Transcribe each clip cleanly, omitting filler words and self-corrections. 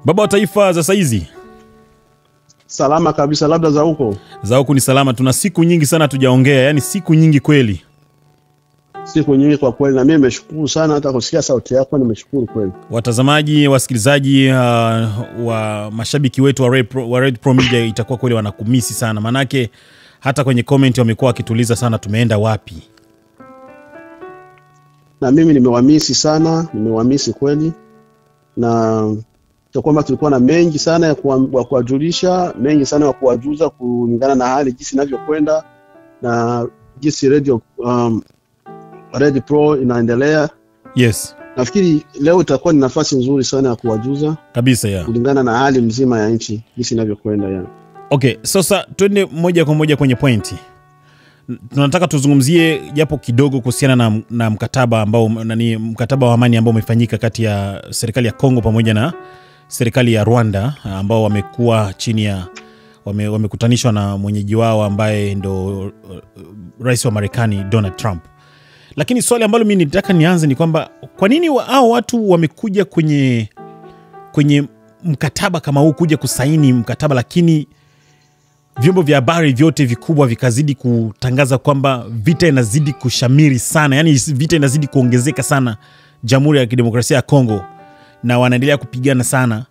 Baba wa taifa za saizi? Salama kabisa, labda za huko. Za huko ni salama, tuna siku nyingi sana tujaongea, yani siku nyingi kweli. Siku nyingi kwa kweli, na mimi nimeshukuru sana hata kusikia sauti yako, nimeshukuru kweli. Watazamaji, wasikilizaji wa mashabiki wetu wa Red Pro Media itakuwa kweli wanakumisi sana. Manake hata kwenye comment wamekuwa wakituliza sana tumeenda wapi. Na mimi nimewamisi sana, nimewamisi kweli. Na kwa kwamba tulikuwa na mengi sana ya kuwajulisha, mengi sana ya kuwajuza kulingana na hali jinsi inavyokwenda na jinsi Red Pro inaendelea. Yes. Nafikiri leo itakuwa ni nafasi nzuri sana ya kuwajuza kabisa ya kulingana na hali mzima ya nchi jinsi inavyokwenda ya. Okay, sasa twende moja kwa moja kwenye pointi. Tunataka tuzungumzie japo kidogo kuhusiana na mkataba ambao mkataba wa amani ambao umefanyika kati ya serikali ya Kongo pamoja na serikali ya Rwanda, ambao wamekuwa chini ya wamekutanishwa na mwenyeji wao ambaye ndo rais wa Marekani Donald Trump. Lakini swali ambalo mimi nitaka nianze ni kwamba kwa nini hao watu wamekuja kwenye mkataba kama huu, kuja kusaini mkataba, lakini vyombo vya habari vyote vikubwa vikazidi kutangaza kwamba vita inazidi kushamiri sana, yani vita inazidi kuongezeka sana Jamhuri ya Kidemokrasia ya Kongo na wanaendelea kupigana sana.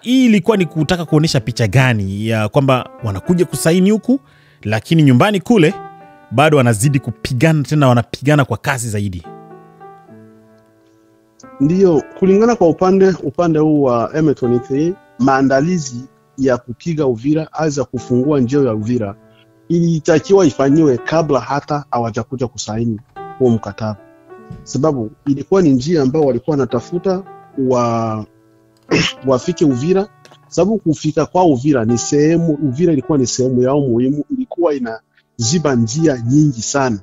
Hii ilikuwa ni kutaka kuonesha picha gani ya kwamba wanakuja kusaini huku lakini nyumbani kule bado wanazidi kupigana, tena wanapigana kwa kasi zaidi? Ndiyo, kulingana kwa upande huu wa M23, maandalizi ya kupiga Uvira aza kufungua njia ya Uvira ilitakiwa ifanywe kabla hata hawajakuja kusaini huo mkataba, sababu ilikuwa ni njia ambayo walikuwa wanatafuta wafike Uvira, sababu kufika kwa Uvira ni sehemu, Uvira ilikuwa ni sehemu yao muhimu, ilikuwa inaziba njia nyingi sana,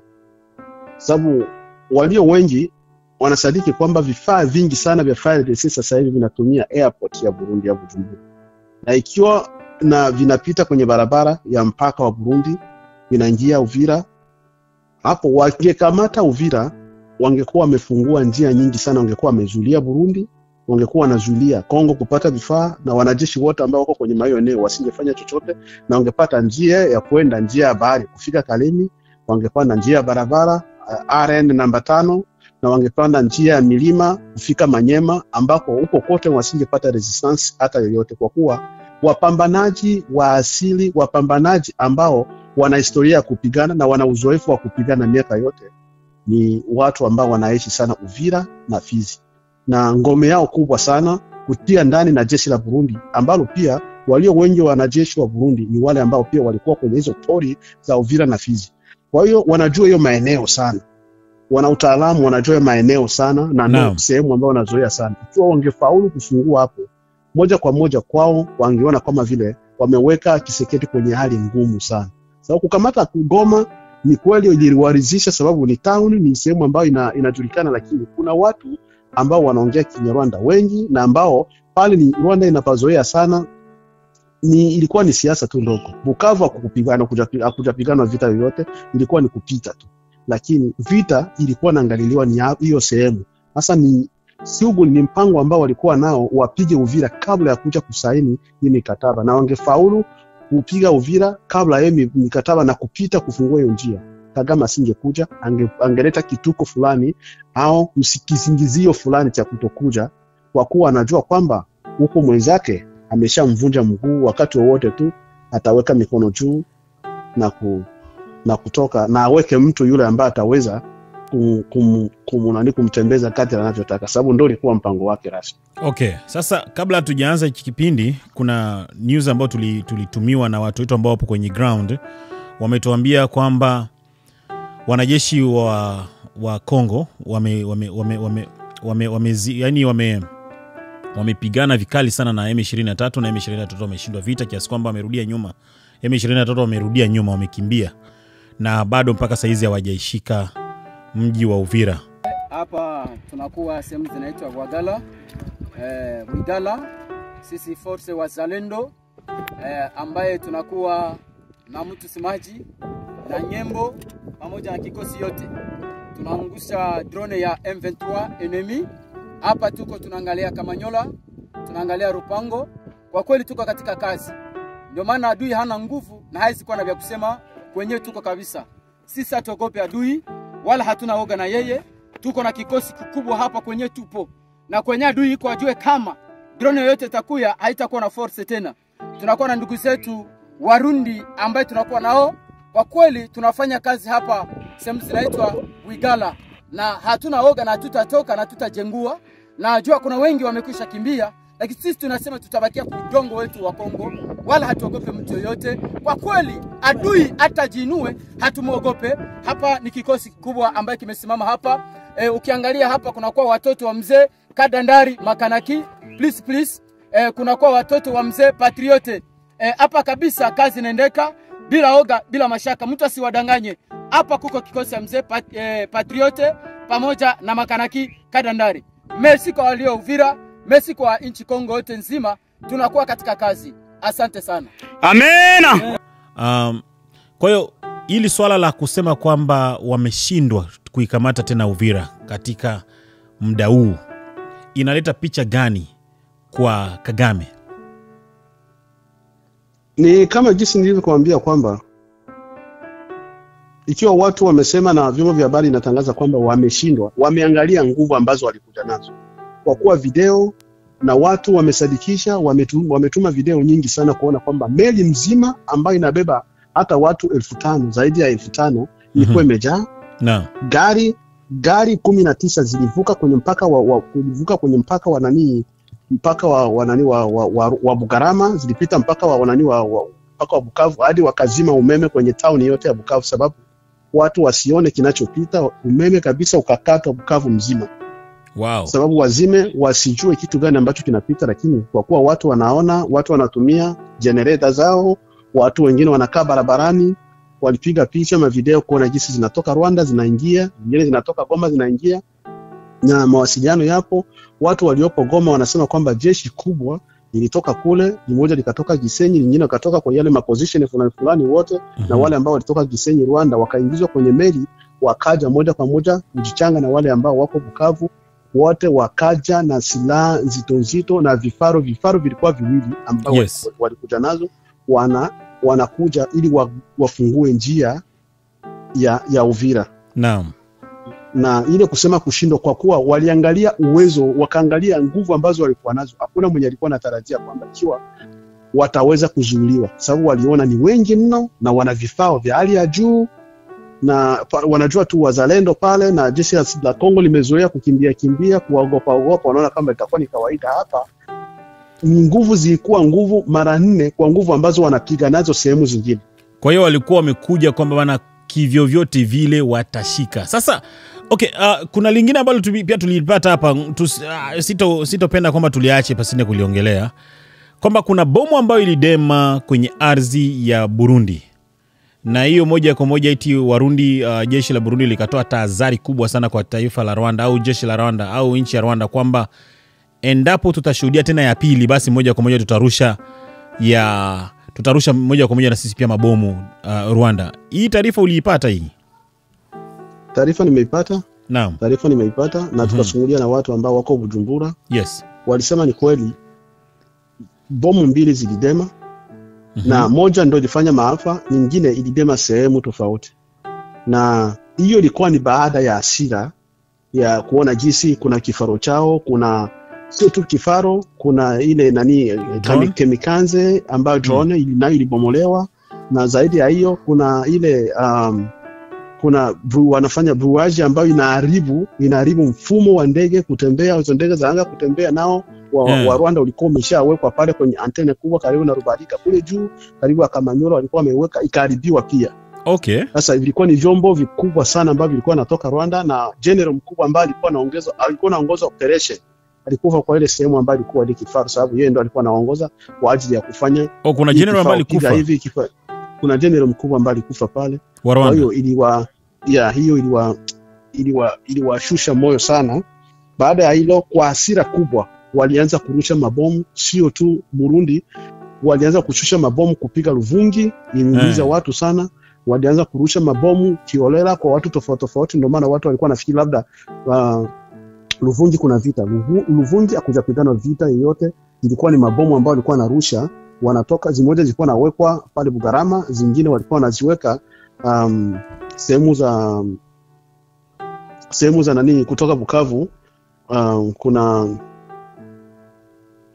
sababu walio wengi wanasadiki kwamba vifaa vingi sana vya FARDC sasa hivi vinatumia airport ya Burundi ya Bujumbura, na ikiwa na vinapita kwenye barabara ya mpaka wa Burundi vinaingia Uvira, hapo wangekamata Uvira wangekuwa wamefungua njia nyingi sana, wangekuwa wamezulia Burundi, wangekuwa wanazulia Kongo kupata vifaa, na wanajeshi wote ambao wako kwenye maeneo eneo wasingefanya chochote, na wangepata njia ya kwenda njia ya bahari kufika Kalemi, wangepanda njia ya barabara RN namba 5, na wangepanda njia ya milima kufika Manyema, ambako huko kote wasingepata resistance hata yoyote, kwa kuwa wapambanaji wa asili, wapambanaji ambao wana historia ya kupigana na wana uzoefu wa kupigana miaka yote, ni watu ambao wanaishi sana Uvira na Fizi, na ngome yao kubwa sana kutia ndani na jeshi la Burundi, ambalo pia walio wengi wa wanajeshi wa Burundi ni wale ambao pia walikuwa kwenye hizo pori za Uvira na Fizi. Kwa hiyo wanajua hiyo maeneo sana, wana utaalamu, wanajua maeneo sana, na ndio sehemu ambao wanazoea sana. Ikiwa wangefaulu kufungua hapo moja kwa moja kwao, wangeona kama vile wameweka Kisekedi kwenye hali ngumu sana. Sababu kukamata Goma ni kweli iliwaridhisha, sababu ni town, ni sehemu ambayo inajulikana, lakini kuna watu ambao wanaongea Kinyarwanda wengi, na ambao pale ni Rwanda inapazoea sana. Ilikuwa ni siasa tu ndogo. Bukavu hakujapigana vita yoyote, ilikuwa ni kupita tu, lakini vita ilikuwa naangaliliwa ni hiyo sehemu. Sasa ni mpango ambao walikuwa nao wapige Uvira kabla ya kuja kusaini hii mikataba, na wangefaulu kupiga Uvira kabla ya mikataba na kupita kufungua hiyo njia, Kagame asingekuja, angeleta kituko fulani au msikizingizio fulani cha kutokuja, kwa kuwa anajua kwamba huko mwenzake ameshamvunja mguu, wakati wowote tu ataweka mikono juu na kutoka na aweke mtu yule ambaye ataweza kumtembeza kati anavyotaka, sababu ndio ilikuwa mpango wake rasmi. Okay, sasa kabla hatujaanza hiki kipindi, kuna news ambayo tulitumiwa na watu wetu ambao wapo kwenye ground. Wametuambia kwamba wanajeshi wa Kongo wamepigana vikali sana na M23, na M23 wameshindwa vita kiasi kwamba wamerudia nyuma. M23 wamerudia nyuma, wamekimbia, na bado mpaka saizi hawajaishika mji wa Uvira. Hapa tunakuwa sehemu zinaitwa Widala, sisi force wazalendo ambaye tunakuwa na mtu simaji na nyembo pamoja na kikosi yote. Tunaangusha drone ya M23 enemy. Hapa tuko tunaangalia Kamanyola, tunaangalia Rupango. Kwa kweli tuko katika kazi. Ndio maana adui hana nguvu na haizi kuwa na vya kusema, kwenyewe tuko kabisa. Sisi hatuogope adui wala hatuna oga na yeye. Tuko na kikosi kikubwa hapa kwenye tupo. Na kwenye adui iko ajue kama drone yoyote itakuya haitakuwa na force tena. Tunakuwa na ndugu zetu Warundi ambaye tunakuwa nao. Kwa kweli tunafanya kazi hapa sehemu zinaitwa Wigala, na hatuna oga na tutatoka na tutajengua. Na najua kuna wengi wamekwisha kimbia, lakini sisi tunasema tutabakia kudongo wetu wa Kongo, wala hatuogope mtu yoyote. Kwa kweli adui atajinue, hatumuogope. Hapa ni kikosi kikubwa ambaye kimesimama hapa. Ukiangalia hapa kuna kwa watoto wa mzee Kadandari Makanaki, please. Kuna kwa watoto wa mzee Patriote. Hapa kabisa kazi inaendeka bila oga, bila mashaka. Mtu asiwadanganye. Hapa kuko kikosi ya mzee Patriote pamoja na Makanaki Kadandari. Merci kwa walio Uvira, merci kwa inchi Kongo yote nzima. Tunakuwa katika kazi. Asante sana. Amena. Kwa hiyo ili swala la kusema kwamba wameshindwa kuikamata tena Uvira katika muda huu inaleta picha gani kwa Kagame? Ni kama jinsi nilivyokuambia kwamba ikiwa watu wamesema na vyombo vya habari inatangaza kwamba wameshindwa, wameangalia nguvu ambazo walikuja nazo. Kwa kuwa video na watu wamesadikisha, wametuma video nyingi sana kuona kwamba meli mzima ambayo inabeba hata watu 5,000, zaidi ya 5,000 ilikuwa imejaa. Gari 19 zilivuka kwenye mpaka wa Bugarama, zilipita mpaka wa Bukavu hadi wakazima umeme kwenye town yote ya Bukavu, sababu watu wasione kinachopita. Umeme kabisa ukakatwa Bukavu mzima. Wow. Sababu wasijue kitu gani ambacho kinapita, lakini kwa kuwa watu wanaona, watu wanatumia generator zao, watu wengine wanakaa barabarani, walipiga picha na video kuona jinsi zinatoka Rwanda zinaingia, nyingine zinatoka Goma zinaingia, na mawasiliano yapo. Watu waliopo Goma wanasema kwamba jeshi kubwa ilitoka kule, mmoja likatoka Gisenyi, nyingine wakatoka kwa yale maposition fulani wote, na wale ambao walitoka Gisenyi Rwanda wakaingizwa kwenye meli, wakaja moja kwa moja kujichanga na wale ambao wako Bukavu. Wote wakaja na silaha nzito na vifaru vilikuwa viwili ambao walikuja nazo, wanakuja ili wafungue njia ya Uvira. Naam. Na ile kusema kushindwa, kwa kuwa waliangalia uwezo, wakaangalia nguvu ambazo walikuwa nazo. Hakuna mwenye alikuwa anatarajia kwamba ikiwa wataweza kuzuiliwa, sababu waliona ni wengi mno na wana vifaa vya hali ya juu, na wanajua tu wazalendo pale na jeshi la Kongo limezoea kukimbia kuogopa, wanaona kama itakuwa ni kawaida hapa. Nguvu zilikuwa nguvu mara 4 kwa nguvu ambazo wanapiga nazo sehemu zingine. Kwa hiyo walikuwa wamekuja kwamba bana kivyo vyote vile watashika. Sasa okay, kuna lingine ambalo pia tulipata hapa, sitopenda kwamba tuliache pasine kuliongelea, kwamba kuna bomu ambayo ilidema kwenye ardhi ya Burundi. Na hiyo moja kwa moja iti Warundi, jeshi la Burundi likatoa tahadhari kubwa sana kwa taifa la Rwanda au jeshi la Rwanda au nchi ya Rwanda kwamba endapo tutashuhudia tena ya pili, basi moja kwa moja tutarusha moja kwa moja na sisi pia mabomu Rwanda. Hii taarifa uliipata hii? Taarifa nimeipata. Naam. Taarifa nimeipata na tukasumulia na watu ambao wako Bujumbura. Yes. Walisema ni kweli bomu 2 zilidema. Na moja ndio ilifanya maafa, nyingine ilidema sehemu tofauti. Na hiyo ilikuwa ni baada ya hasira ya kuona jinsi kuna kifaro chao, kuna sio tu kifaro, kuna ile kemikanze ambayo drone nayo ilibomolewa, na zaidi ya hiyo kuna ile wanafanya bruage ambayo inaharibu mfumo wa ndege kutembea, hizo ndege za anga kutembea nao. Wa Rwanda ulikuwa umeshawekwa pale kwenye antene kubwa karibu na Rubarika kule juu, karibu ya Kamanyola walikuwa wameweka, ikaharibiwa pia. Okay. Sasa ilikuwa ni vyombo vikubwa sana ambavyo vilikuwa natoka Rwanda, na general mkubwa ambaye alikuwa anaongoza operation alikufa kwa ile sehemu ambayo ilikuwa ile kifaru, sababu yeye ndo alikuwa anaongoza kwa ajili ya kufanya. Kuna general ambaye alikufa. Kuna general mkubwa ambaye alikufa pale. Kwa hiyo iliwashusha moyo sana. Baada ya hilo, kwa hasira kubwa walianza kurusha mabomu, sio tu Burundi, walianza kushusha mabomu kupiga Luvungi, iliumiza watu sana. Walianza kurusha mabomu kiolela kwa watu tofauti. Ndio maana watu walikuwa nafikiri labda Luvungi kuna vita. Luvungi hakuja kupigana vita yoyote, ilikuwa ni mabomu ambayo walikuwa narusha, wanatoka zimoja zilikuwa nawekwa pale Bugarama, zingine walikuwa wanaziweka sehemu za nani kutoka Bukavu. Kuna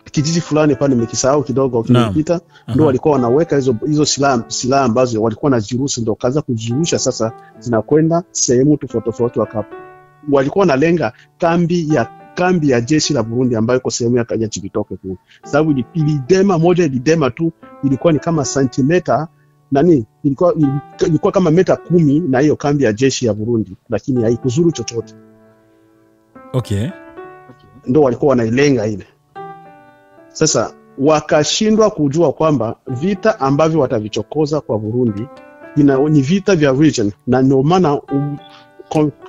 kijiji fulani pale nimekisahau kidogo kimepita, ndio walikuwa wanaweka hizo silaha ambazo walikuwa wanaziruhusu, ndio kaanza kujirusha sasa zinakwenda sehemu tofauti wakapo. Walikuwa wanalenga kambi ya jeshi la Burundi ambayo iko sehemu ya Chibitoke tu. Sababu ilidema tu, ilikuwa ni kama sentimeta ilikuwa kama meta 10 na hiyo kambi ya jeshi ya Burundi, lakini haikuzuru chochote. Okay. Ndio walikuwa wanailenga ile. Sasa wakashindwa kujua kwamba vita ambavyo watavichokoza kwa Burundi ni vita vya region, na ndio maana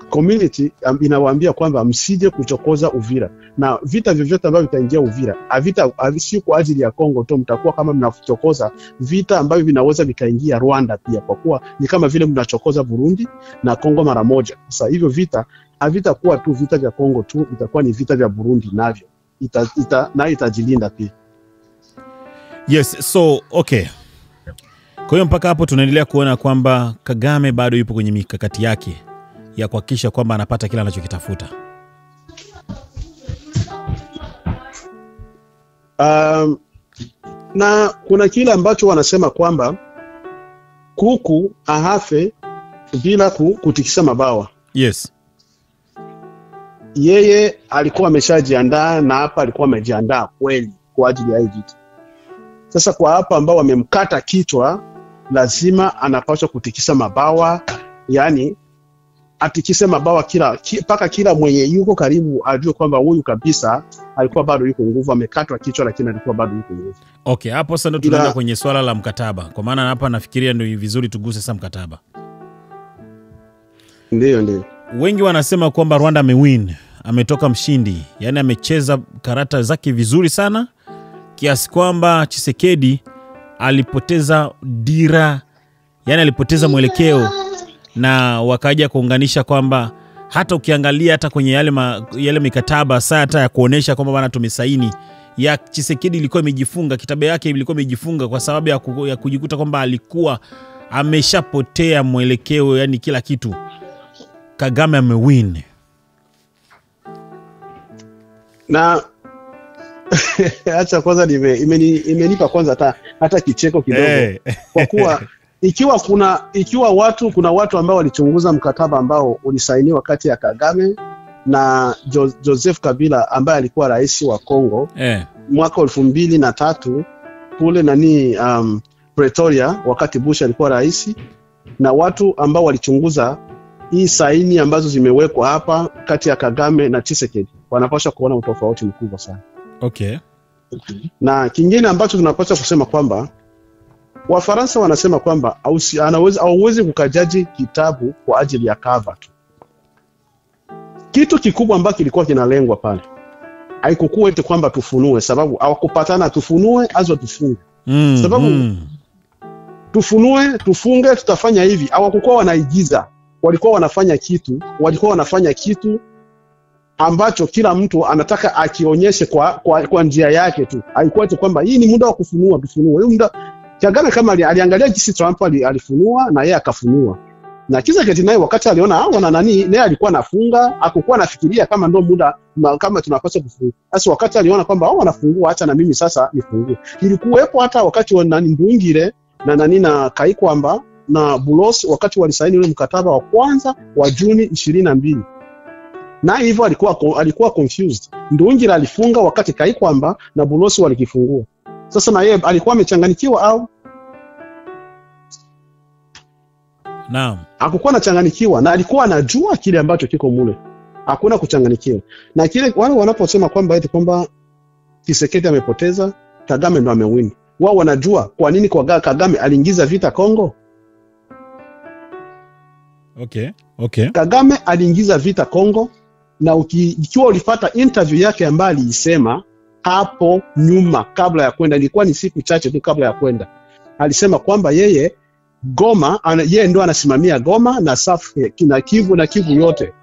community inawaambia kwamba msije kuchokoza Uvira, na vita vyovyote ambavyo vitaingia Uvira si kwa ajili ya Kongo tu, mtakuwa kama mnachokoza vita ambavyo vinaweza vikaingia Rwanda pia, kwa kuwa ni kama vile mnachokoza Burundi na Kongo mara moja. Sasa hivyo vita havitakuwa tu vita vya Kongo tu, itakuwa ni vita vya Burundi navyo na itajilinda pia. Yes, so okay. Kwa hiyo mpaka hapo tunaendelea kuona kwamba Kagame bado yupo kwenye mikakati yake ya kuhakikisha kwamba anapata kila anachokitafuta. Na kuna kile ambacho wanasema kwamba kuku ahafe bila kutikisa mabawa. Yes. Yeye alikuwa ameshajiandaa, na hapa alikuwa amejiandaa kweli kwa ajili ya hii vita. Sasa kwa hapa ambao wamemkata kichwa, lazima anapaswa kutikisa mabawa, yani atikise mabawa mpaka kila mwenye yuko karibu ajue kwamba huyu kabisa alikuwa bado yuko nguvu, amekatwa kichwa lakini alikuwa bado yuko nguvu. Okay, hapo sasa ndo tunaenda kwenye swala la mkataba. Kwa maana hapa nafikiria ndio vizuri tuguse sasa mkataba. Ndio. Wengi wanasema kwamba Rwanda amewin, ametoka mshindi. Yaani amecheza karata zake vizuri sana, kiasi kwamba Tshisekedi alipoteza dira, yani alipoteza mwelekeo, na wakaja kuunganisha kwamba hata ukiangalia hata kwenye yale mikataba saa hata ya kuonesha kwamba bana tumesaini, ya Tshisekedi ilikuwa imejifunga, kitabu yake ilikuwa imejifunga kwa sababu ya kujikuta kwamba alikuwa ameshapotea mwelekeo, yani kila kitu. Kagame amewin. Na acha kwanza imenipa kwanza hata kicheko kidogo. Kwa kuwa kuna watu ambao walichunguza mkataba ambao ulisainiwa kati ya Kagame na Joseph Kabila ambaye alikuwa rais wa Kongo mwaka 2003 kule Pretoria, wakati Bush alikuwa rais, na watu ambao walichunguza hii saini ambazo zimewekwa hapa kati ya Kagame na Tshisekedi wanapaswa kuona utofauti mkubwa sana. Okay. Na kingine ambacho tunapaswa kusema kwamba Wafaransa wanasema kwamba hauwezi kukajaji kitabu kwa ajili ya cover tu. Kitu kikubwa ambacho kilikuwa kinalengwa pale haikukuwa eti kwamba tufunue, sababu hawakupatana tufunue azo tufunge. Sababu tufunge tutafanya hivi, hawakuwa wanaigiza. Walikuwa wanafanya kitu ambacho kila mtu anataka akionyeshe kwa njia yake tu. Haikuwa eti kwamba hii ni muda wa tufunue. Hii muda Kagame kama aliangalia jinsi Trump alifunua na yeye akafunua. Na Tshisekedi naye wakati aliona wana nani, naye alikuwa anafunga, hakukuwa anafikiria kama ndio muda kama tunapaswa kufunga. Sasa wakati aliona kwamba wanafungua, acha na mimi sasa nifungue. Ilikuwepo hata wakati wa Ndungire na Kaikwamba na Bulosi wakati walisaini ule mkataba wa kwanza wa Juni 22. Na hivyo alikuwa confused. Ndungire alifunga wakati Kaikwamba na Bulosi walikifungua. Sasa na yeye alikuwa amechanganyikiwa au? Naam. Hakukuwa anachanganyikiwa, na alikuwa anajua kile ambacho kiko mule. Hakuna kuchanganyikiwa. Na kile wale wanaposema kwamba eti kwamba Tshisekedi amepoteza, Kagame ndo amewin. Wao wanajua kwa nini Kagame aliingiza vita Kongo? Okay. Kagame aliingiza vita Kongo, na ikiwa ulifuata interview yake ambayo alisema hapo nyuma kabla ya kwenda, ilikuwa ni siku chache tu kabla ya kwenda, alisema kwamba yeye Goma yeye ndo anasimamia Goma na Kivu yote.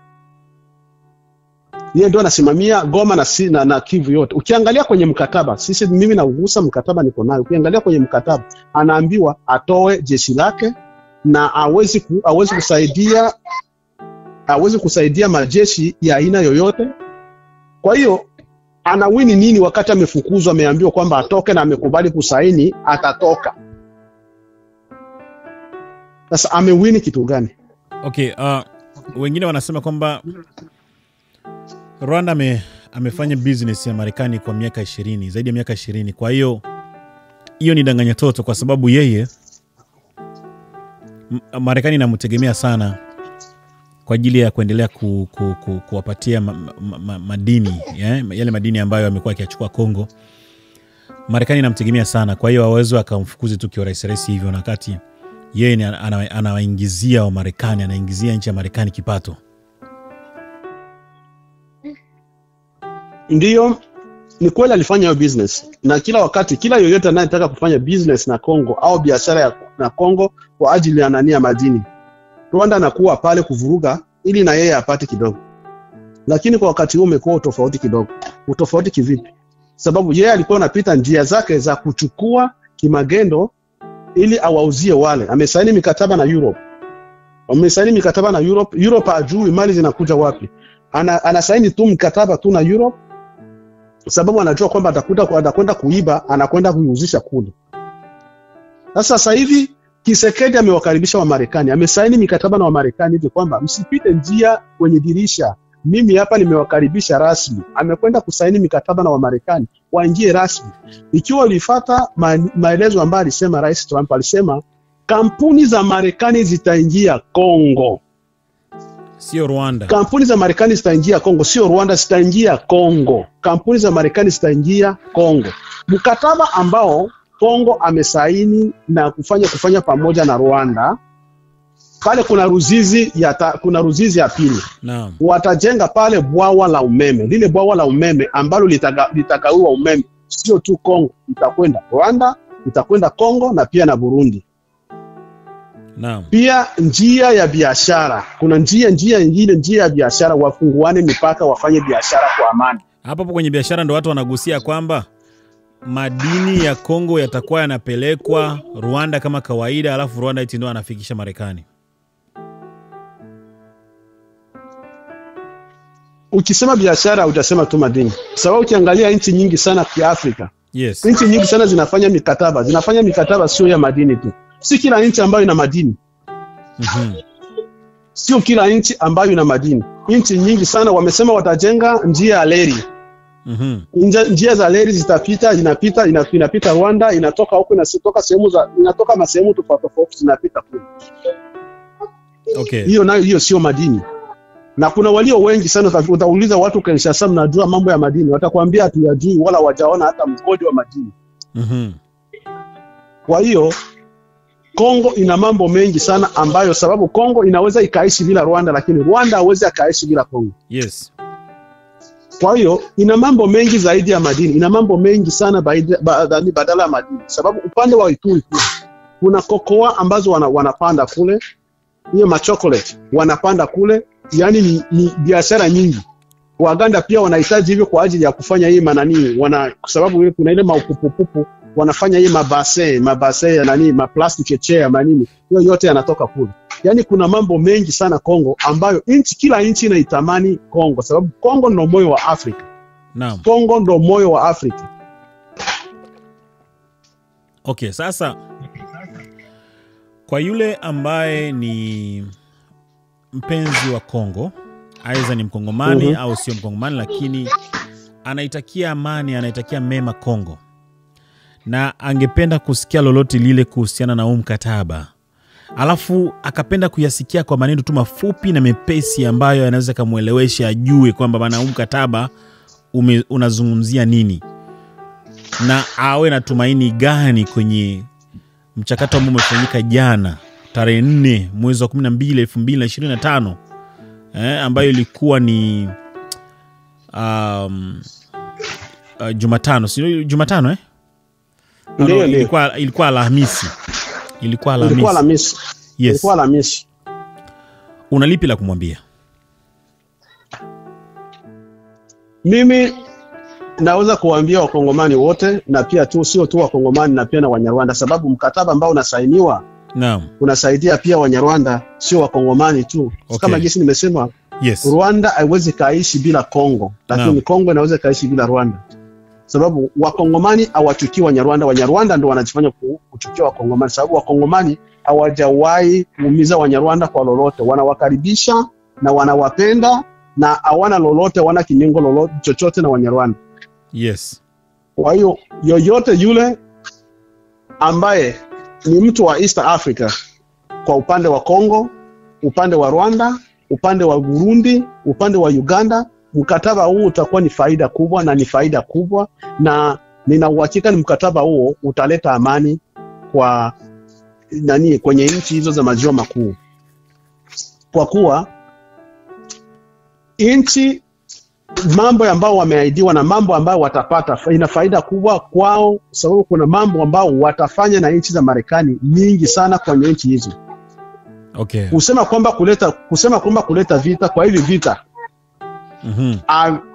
Yeye ndio anasimamia Goma na Kivu yote. Ukiangalia kwenye mkataba, mimi naugusa mkataba niko nayo. Ukiangalia kwenye mkataba, anaambiwa atoe jeshi lake na hawezi kusaidia majeshi ya aina yoyote. Kwa hiyo anawini nini wakati amefukuzwa, ameambiwa kwamba atoke na amekubali kusaini atatoka? Sasa amewini kitu gani? Okay, wengine wanasema kwamba Rwanda amefanya business ya Marekani kwa miaka 20, zaidi ya miaka 20. Kwa hiyo ni danganya toto, kwa sababu yeye Marekani inamtegemea sana kwa ajili ya kuendelea kuwapatia madini, yale madini ambayo amekuwa akiachukua Kongo. Marekani inamtegemea sana, kwa hiyo hawezi akamfukuze tu kwa rahisi hivyo, na wakati yeye anawaingizia wa Marekani, anaingizia nchi ya Marekani kipato. Ndiyo, ni kweli alifanya hiyo business, na kila wakati kila yoyote anayetaka kufanya business na Kongo au biashara na Kongo kwa ajili ya nani ya madini, Rwanda anakuwa pale kuvuruga ili na yeye apate kidogo. Lakini kwa wakati huu umekuwa tofauti kidogo. Utofauti kivipi? Sababu yeye alikuwa anapita njia zake za kuchukua kimagendo ili awauzie wale. Amesaini mikataba na Europe. Europe ajui mali zinakuja wapi. Anasaini tu mkataba tu na Europe sababu anajua kwamba atakwenda kuiba, anakwenda kuiuzisha kule. Sasa hivi Tshisekedi amewakaribisha wa Marekani, amesaini mikataba na wa Marekani hivi kwamba msipite njia kwenye dirisha, mimi hapa nimewakaribisha rasmi. Amekwenda kusaini mikataba na wa Marekani waingie rasmi. Ikiwa ulifuata maelezo ambayo alisema Rais Trump, alisema kampuni za Marekani zitaingia Kongo, sio Rwanda. Kampuni za Marekani zitaingia Kongo, sio Rwanda, zitaingia Kongo. Kampuni za Marekani zitaingia Kongo. Mkataba ambao Kongo amesaini na kufanya pamoja na Rwanda, pale kuna Ruzizi ya pili. Naam. Watajenga pale bwawa la umeme. Lile bwawa la umeme ambalo litagawiwa umeme sio tu Kongo, itakwenda Rwanda, itakwenda Kongo na pia na Burundi. Naam. Pia njia ya biashara. Kuna njia nyingine, njia ya biashara, wafunguane mipaka, wafanye biashara kwa amani. Hapo kwenye biashara ndo watu wanagusia kwamba madini ya Kongo yatakuwa yanapelekwa Rwanda kama kawaida, alafu Rwanda eti ndo anafikisha Marekani. Ukisema biashara utasema tu madini. Sababu ukiangalia nchi nyingi sana kwa Afrika. Yes. Nchi nyingi sana zinafanya mikataba sio ya madini tu. Si kila nchi ambayo ina madini. Sio kila nchi ambayo ina madini. Nchi nyingi sana wamesema watajenga njia ya reli. Njia za reli inapita Rwanda, inatoka huko na inatoka masehemu tofauti zinapita kule. Okay. Hiyo sio madini. Na kuna walio wengi sana, utauliza watu Kinshasa, mnajua mambo ya madini, watakwambia hatuyajui wala wajaona hata mgodi wa madini. Kwa hiyo Kongo ina mambo mengi sana ambayo, sababu Kongo inaweza ikaishi bila Rwanda, lakini Rwanda hawezi akaishi bila Kongo. Yes. Kwa hiyo ina mambo mengi zaidi ya madini, ina mambo mengi sana badala ya madini. Sababu upande wa Ituri kuna kokoa ambazo wanapanda kule, hiyo machocolate wanapanda kule, yani ni biashara nyingi. Waganda pia wanahitaji hivyo kwa ajili ya kufanya hii manani, kwa sababu kuna ile maupupupu, wanafanya hii mabase ya nani, maplastic chair manini, hiyo yote yanatoka kule. Yani kuna mambo mengi sana Kongo ambayo kila nchi inaitamani Kongo, sababu Kongo ndio moyo wa Afrika. Naam. Kongo ndio moyo wa Afrika. Okay, sasa kwa yule ambaye ni mpenzi wa Kongo, aidha ni Mkongomani au sio Mkongomani, lakini anaitakia amani, anaitakia mema Kongo, na angependa kusikia lolote lile kuhusiana na mkataba, alafu akapenda kuyasikia kwa maneno tu mafupi na mepesi ambayo yanaweza kumuelewesha, ajue kwamba bana mkataba unazungumzia nini, na awe na tumaini gani kwenye mchakato ambao umefanyika jana tarehe 4 mwezi wa 12 2025, ambayo ilikuwa ni Jumatano, sio Jumatano Ndio. Ilikuwa Alhamisi. Yes. Ilikuwa Alhamisi. Unalipi la kumwambia? Mimi naweza kuambia wakongomani wote, na pia tu sio tu wakongomani, na pia na Wanyarwanda, sababu mkataba ambao unasainiwa unasaidia pia Wanyarwanda, sio wakongomani tu. Kama jinsi nimesema, Rwanda haiwezi kaishi bila Kongo, lakini Kongo inaweza kaishi bila Rwanda, sababu wakongomani hawachukii Wanyarwanda. Wanyarwanda ndio wanajifanya kuchukia wakongomani, sababu wakongomani hawajawahi kuumiza Wanyarwanda kwa lolote. Wanawakaribisha na wanawapenda na hawana lolote, wana kinyongo lolote chochote na Wanyarwanda. Kwa hiyo yoyote yule ambaye ni mtu wa East Africa, kwa upande wa Kongo, upande wa Rwanda, upande wa Burundi, upande wa Uganda, mkataba huu utakuwa ni faida kubwa, na ni faida kubwa, na nina uhakika ni mkataba huo utaleta amani kwa kwenye nchi hizo za maziwa makuu, kwa kuwa nchi mambo ambao wameahidiwa na mambo ambayo watapata ina faida kubwa kwao, sababu kuna mambo ambao watafanya na nchi za Marekani nyingi sana kwenye nchi hizo. Kusema kwamba kuleta vita, kwa hivi vita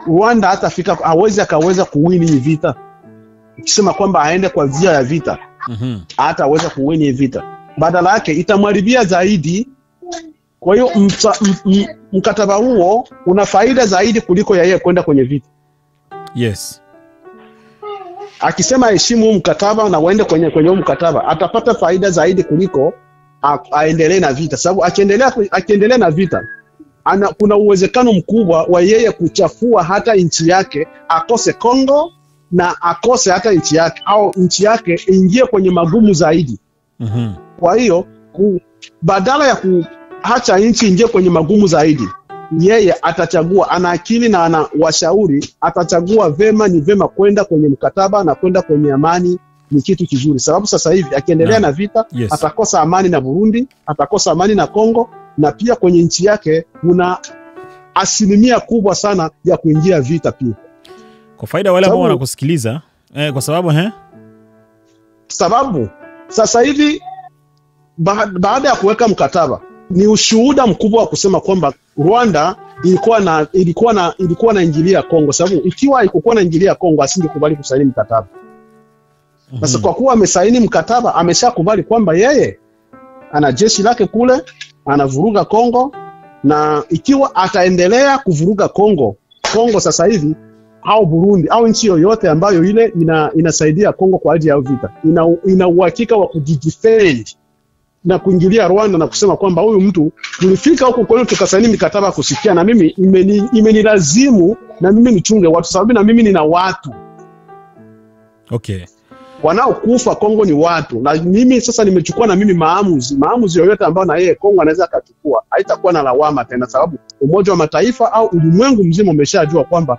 Rwanda hatafika, akaweza kuwini hii vita. Ukisema kwamba aende kwa njia ya vita, hataweza kuwini hii vita, badala yake itamharibia zaidi. Kwa hiyo mkataba huo una faida zaidi kuliko yeye kwenda kwenye vita. Akisema heshimu mkataba na uende kwenye mkataba, atapata faida zaidi kuliko aendelee na vita, sababu akiendelea na vita kuna uwezekano mkubwa wa yeye kuchafua hata nchi yake, akose Kongo na akose hata nchi yake, au nchi yake ingie kwenye magumu zaidi. Kwa hiyo badala ya kuacha nchi ingie kwenye magumu zaidi, yeye atachagua, ana akili na ana washauri, atachagua ni vema kwenda kwenye mkataba na kwenda kwenye amani. Ni kitu kizuri, sababu sasa hivi akiendelea na vita atakosa amani na Burundi, atakosa amani na Kongo, na pia kwenye nchi yake kuna asilimia kubwa sana ya kuingia vita pia. Kwa faida wale ambao wanakusikiliza, kwa sababu sasa hivi baada ya kuweka mkataba ni ushuhuda mkubwa wa kusema kwamba Rwanda ilikuwa na ingilia Kongo, sababu ikiwa haikuwa na ingilia Kongo asingekubali kusaini mkataba. Sasa kwa kuwa amesaini mkataba, ameshakubali kwamba yeye ana jeshi lake kule, anavuruga Kongo, na ikiwa ataendelea kuvuruga Kongo sasa hivi, au Burundi au nchi yoyote ambayo ile inasaidia Kongo kwa ajili ya vita, ina uhakika wa kujidefend na kuingilia Rwanda na kusema kwamba huyu mtu tulifika huko kwenu tukasaini mikataba kusikia, na mimi imenilazimu na mimi nichunge watu, sababu na mimi nina watu. Wanaokufa Kongo ni watu, na mimi sasa nimechukua na mimi maamuzi yoyote ambayo na yeye Kongo anaweza akachukua, haitakuwa na lawama tena, sababu Umoja wa Mataifa au ulimwengu mzima umeshajua kwamba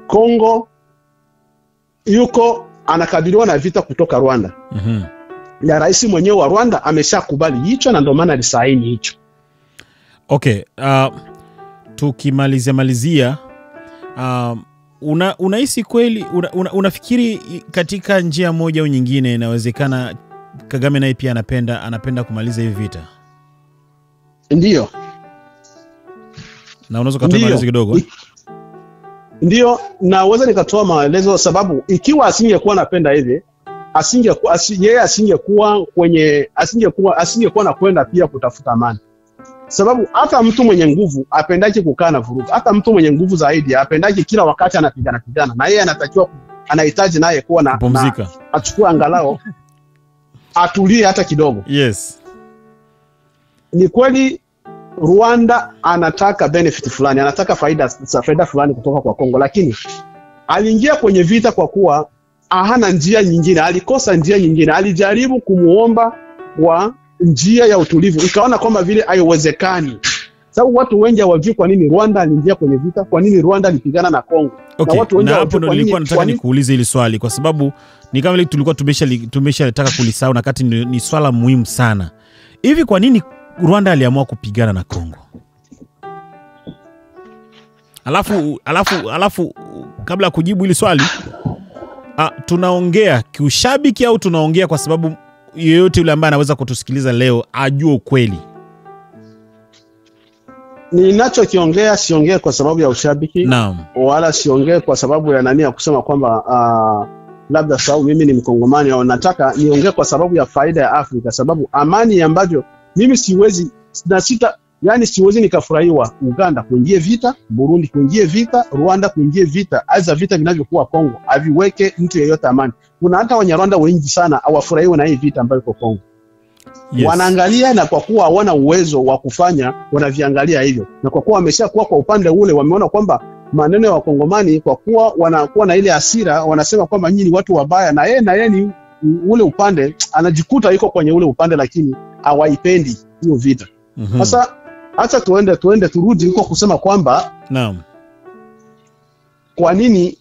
Kongo anakabiliwa na vita kutoka Rwanda. Na rais mwenyewe wa Rwanda ameshakubali hicho, na ndio maana alisaini hicho. Tukimalizia unahisi kweli, unafikiri katika njia moja au nyingine inawezekana Kagame naye pia anapenda kumaliza hivi vita? Ndio. Na unaweza kutoa maelezo kidogo? Ndio, naweza nikatoa maelezo, sababu ikiwa asingekuwa anapenda hivi, asingekuwa na kwenda pia kutafuta amani. Sababu hata mtu mwenye nguvu apendaki kukaa na vurugu, hata mtu mwenye nguvu zaidi apendaki kila wakati anapigana, na yeye anahitaji naye kuwa na kupumzika, achukue angalau atulie hata kidogo. Ni kweli Rwanda anataka benefit fulani, anataka faida fulani kutoka kwa Kongo, lakini aliingia kwenye vita kwa kuwa hana njia nyingine, alikosa njia nyingine. Alijaribu kumuomba kwa njia ya utulivu, ikaona kwamba vile haiwezekani, sababu watu wengi hawajui kwa nini Rwanda aliingia kwenye vita, kwa nini Rwanda alipigana na Kongo. Na watu wengi hapo ndo nilikuwa nataka nikuulize hili swali, kwa sababu ni kama vile tulikuwa tumeshataka kulisahau, na kati ni swala muhimu sana. Hivi kwa nini Rwanda aliamua kupigana na Kongo? Alafu kabla ya kujibu hili swali, tunaongea kiushabiki au tunaongea kwa sababu yeyote yule ambaye anaweza kutusikiliza leo ajue ukweli? Ninachokiongea siongee kwa sababu ya ushabiki. Naam. Wala siongee kwa sababu ya nani ya kusema kwamba labda sababu mimi ni Mkongomani au nataka niongee kwa sababu ya faida ya Afrika, sababu amani ambayo mimi siwezi na sita, yani siwezi nikafurahiwa Uganda kuingie vita, Burundi kuingie vita, Rwanda kuingie vita, aza vita vinavyokuwa Kongo aviweke mtu yeyote amani. Kuna hata Wanyarwanda wengi sana hawafurahiwi na hii vita ambayo iko Kongo. Yes. Wanaangalia na kwa kuwa hawana uwezo wa kufanya wanaviangalia hivyo, na kwa kuwa wameshakuwa kwa upande ule wameona kwamba maneno ya Wakongomani, kwa kuwa wanakuwa na ile hasira, wanasema kwamba nyinyi ni watu wabaya, na yeye ni ule upande, anajikuta yuko kwenye ule upande, lakini hawaipendi hiyo vita. Sasa acha tuende turudi huko kusema kwamba naam, kwa nini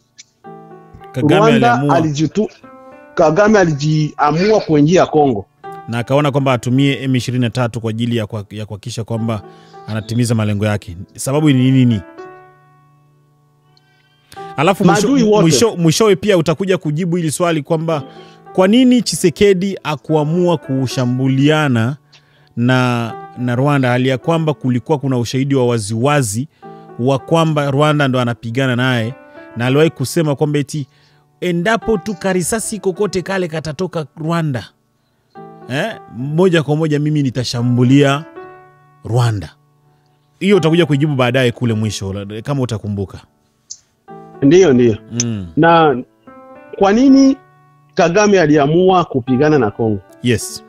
Kagame alijiamua kuingia Kongo na akaona kwamba atumie M23 kwa ajili ya kuhakikisha kwamba anatimiza malengo yake. Sababu ni nini? Alafu mwishowe pia utakuja kujibu hili swali kwamba kwa nini Tshisekedi akuamua kushambuliana na Rwanda, hali ya kwamba kulikuwa kuna ushahidi wa waziwazi wa kwamba Rwanda ndo anapigana naye, na aliwahi kusema kwamba eti endapo tu karisasi kokote kale katatoka Rwanda, moja kwa moja mimi nitashambulia Rwanda. Hiyo utakuja kujibu baadaye kule mwisho kama utakumbuka. Ndiyo. Na kwa nini Kagame aliamua kupigana na Kongo? Yes.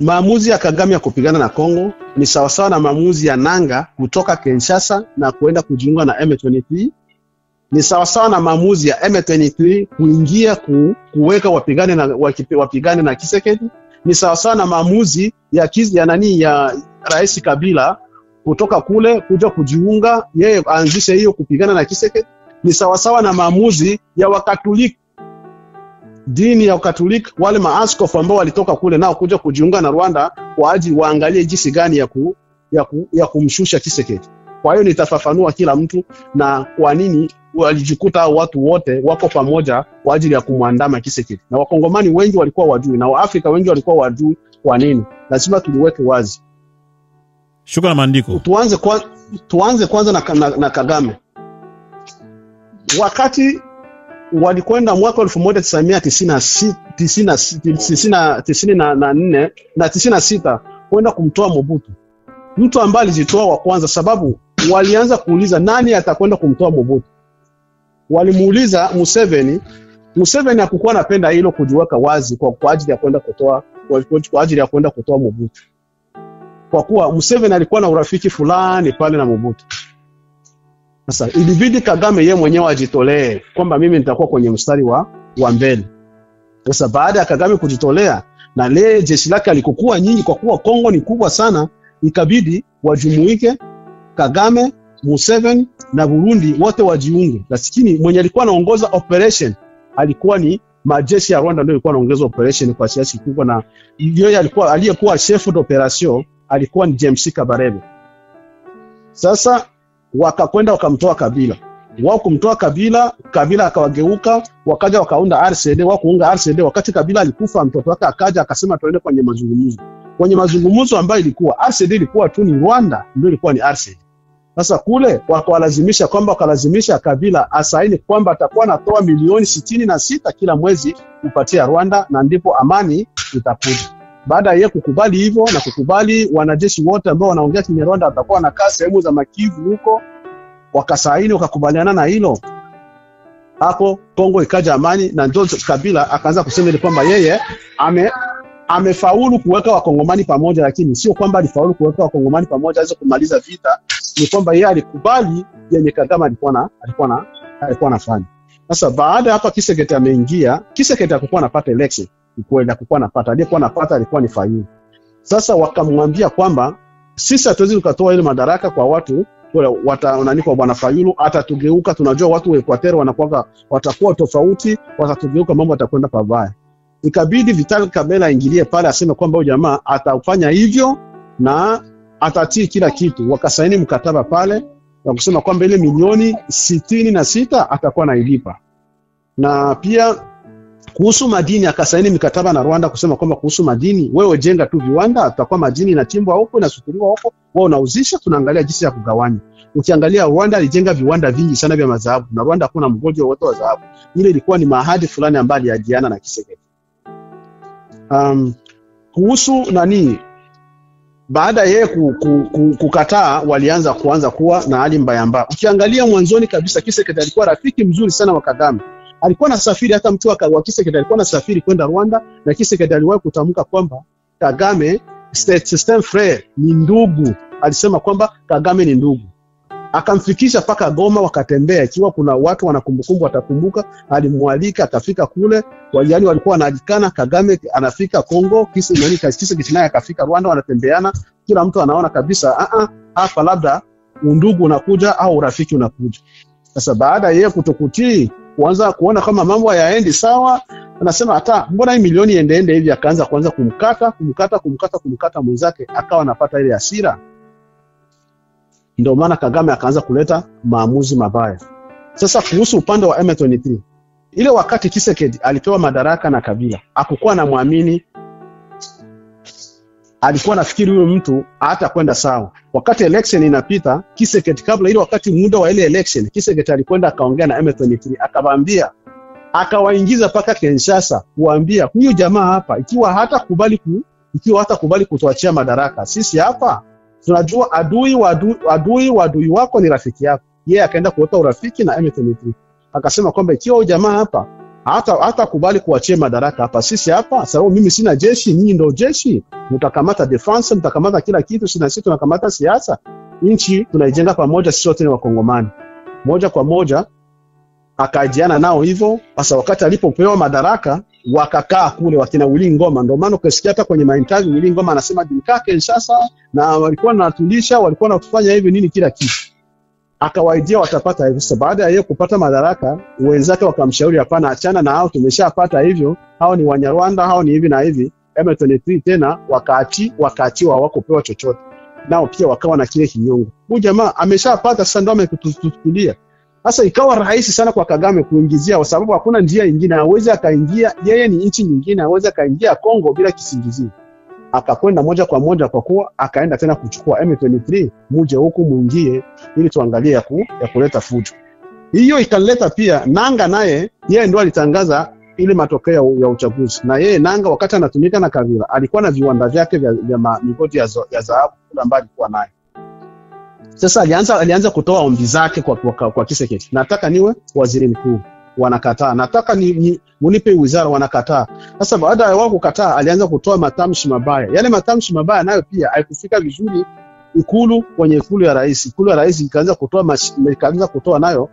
Maamuzi ya Kagame ya kupigana na Kongo ni sawasawa na maamuzi ya Nanga kutoka Kinshasa na kuenda kujiunga na M23. Ni sawasawa na maamuzi ya M23 kuingia kuweka wapigane na Tshisekedi. Ni sawasawa na maamuzi ya Rais Kabila kutoka kule kuja kujiunga, yeye aanzishe hiyo kupigana na Tshisekedi. Ni sawasawa na maamuzi ya Wakatoliki, dini ya Wakatoliki, wale maaskofu ambao walitoka kule nao kuja kujiunga na Rwanda kwa ajili waangalie jinsi gani ya kumshusha Tshisekedi. Kwa hiyo nitafafanua kila mtu na kwa nini walijikuta watu wote wako pamoja kwa ajili ya kumwandama Tshisekedi. Na Wakongomani wengi walikuwa wajui, na Waafrika wengi walikuwa wajui kwa nini. Lazima tuliweke wazi. Shukrani Maandiko. Tuanze kwanza na Kagame. Wakati walikwenda mwaka 1994 na 96 kwenda kumtoa Mobutu, mtu ambaye alijitoa wa kwanza, sababu walianza kuuliza nani atakwenda kumtoa Mobutu. Walimuuliza Museveni. Museveni hakukuwa anapenda hilo kujiweka wazi kwa ajili ya kwenda kutoa Mobutu, kwa kuwa Museveni alikuwa na urafiki fulani pale na Mobutu. Sasa ilibidi Kagame yeye mwenyewe ajitolee kwamba mimi nitakuwa kwenye mstari wa mbele. Sasa baada ya Kagame kujitolea na leo jeshi lake alikokuwa nyingi, kwa kuwa Kongo ni kubwa sana, ikabidi wajumuike Kagame, Museveni na Burundi wote wajiunge. Lakini mwenye alikuwa anaongoza operation alikuwa ni majeshi ya Rwanda, ndio alikuwa anaongeza operation kwa kiasi kikubwa, na yeye aliyekuwa chef d'operation alikuwa ni James Kabarebe. Sasa wakakwenda wakamtoa Kabila. Wao kumtoa Kabila akawageuka, wakaja wakaunda RCD. Wao kuunga RCD wakati Kabila alikufa, mtoto wake akaja akasema tuende kwenye mazungumzo. Kwenye mazungumzo ambayo ilikuwa RCD ilikuwa tu ni Rwanda ndio ilikuwa ni RCD. Sasa kule wakalazimisha Kabila asaini kwamba atakuwa anatoa milioni 66 kila mwezi kupatia Rwanda, na ndipo amani itakuja. Baada ya kukubali hivyo na kukubali wanajeshi wote ambao wanaongea Kinyarwanda watakuwa wanakaa sehemu za Makivu huko, wakasaini wakakubaliana na hilo, hapo Kongo ikaja amani. Na ndio Kabila akaanza kusema ile kwamba yeye amefaulu kuweka Wakongomani pamoja, lakini sio kwamba alifaulu kuweka Wakongomani pamoja aweze kumaliza vita, ni kwamba yeye alikubali yenye Kagame alikuwa anafanya. Sasa baada hapa Tshisekedi ameingia, Tshisekedi hakuwa anapata election, kweli hakuwa anapata, alikuwa ni Fayulu. Sasa wakamwambia kwamba sisi hatuwezi tukatoa ile madaraka kwa watu kwa bwana Fayulu, atatugeuka. Tunajua watu wa Equateur watakuwa tofauti, watatugeuka, mambo yatakwenda pabaya. Ikabidi Vital Kamerhe aingilie pale, aseme kwamba huyu jamaa atafanya hivyo na atatii kila kitu. Wakasaini mkataba pale na kusema kwamba ile milioni 66 atakuwa anailipa. Na pia Kuhusu madini akasaini mikataba na Rwanda kusema kwamba kuhusu madini, wewe jenga tu viwanda, tutakuwa madini inachimbwa huko na sukuliwa huko, wewe unauzisha, tunaangalia jinsi ya kugawanya. Ukiangalia Rwanda alijenga viwanda vingi sana vya dhahabu, na Rwanda hakuna mgodi wote wa dhahabu. Ile ilikuwa ni mahadi fulani ambayo aliajiana na Tshisekedi. Kuhusu nani, baada yeye kukataa, walianza kuwa na hali mbaya mbaya. Ukiangalia mwanzoni kabisa Tshisekedi alikuwa rafiki mzuri sana wa Kagame. Alikuwa nasafiri, hata mtu wa Tshisekedi alikuwa nasafiri kwenda Rwanda, na Tshisekedi aliwahi kutamka kwamba Kagame system frere ni ndugu. Alisema kwamba Kagame ni ndugu. Akamfikisha paka Goma, wakatembea. Ikiwa kuna watu wanakumbukumbu watakumbuka, alimwalika akafika kule, waliani walikuwa wanajikana, Kagame anafika Kongo, Tshisekedi naye akafika Rwanda, wanatembeana, kila mtu anaona kabisa hapa labda undugu unakuja au urafiki unakuja. Sasa baada yeye kutokutii, kuanza kuona kama mambo hayaendi sawa, anasema hata mbona hii milioni iende hivi, akaanza kumkata mwenzake, akawa anapata ile hasira. Ndio maana Kagame akaanza kuleta maamuzi mabaya. Sasa kuhusu upande wa M23, ile wakati Tshisekedi alipewa madaraka na Kabila, hakukuwa na muamini, alikuwa nafikiri huyo mtu hata kwenda sawa. Wakati election inapita, Tshisekedi kabla ile wakati muda wa ile election, Tshisekedi alikwenda akaongea na M23, akawaambia, akawaingiza paka Kinshasa kuambia huyu jamaa hapa, ikiwa hata kubali kutuachia madaraka, sisi hapa tunajua adui wako ni rafiki yako. Yeye akaenda kuota urafiki na M23. Akasema kwamba ikiwa huyu jamaa hapa hata kubali kuachia madaraka hapa, sisi hapa sababu mimi sina jeshi, nyinyi ndio jeshi, mtakamata defense, mtakamata kila kitu, sisi tunakamata siasa. Nchi tunaijenga pamoja, sisi wote ni Wakongomani. Moja kwa moja akajiana nao hivyo. Sasa wakati alipopewa madaraka, wakakaa kule wakina Willy Ngoma. Ndio maana ukisikia hata kwenye interview Willy Ngoma anasema nikaa Kinshasa na walikuwa wanatulisha, walikuwa wanatufanya hivi nini kila kitu. Akawaidia watapata hivyo. Sasa baada ya yeye kupata madaraka, wenzake wakamshauri hapana, achana na hao, tumeshapata hivyo, hao ni Wanyarwanda, hao ni hivi na hivi. M23 tena wakaachiwa hawakupewa chochote. Nao pia wakawa na kile kinyongo. Huyu jamaa ameshapata, sasa ndio amekututulia. Sasa ikawa rahisi sana kwa Kagame kuingizia, kwa sababu hakuna njia nyingine. Hawezi akaingia, yeye ni nchi nyingine, hawezi akaingia Kongo bila kisingizio. Akakwenda moja kwa moja, kwa kuwa akaenda tena kuchukua M23, muje huku muingie ili tuangalie ya kuleta fujo. Hiyo ikaleta pia Nanga, naye yeye ndio alitangaza ile matokeo ya uchaguzi. Na yeye Nanga wakati anatumika na Kabila alikuwa na viwanda vyake vya migodi ya dhahabu kule ambayo alikuwa nayo. Sasa alianza kutoa ombi zake kwa Tshisekedi. Nataka niwe waziri mkuu, wanakataa. Nataka munipe wizara, wanakataa. Sasa baada ya wao kukataa, alianza kutoa matamshi mabaya. Yale matamshi mabaya nayo pia haikufika vizuri kwenye ikulu ya rais. Ikulu ya rais ikaanza kutoa nayo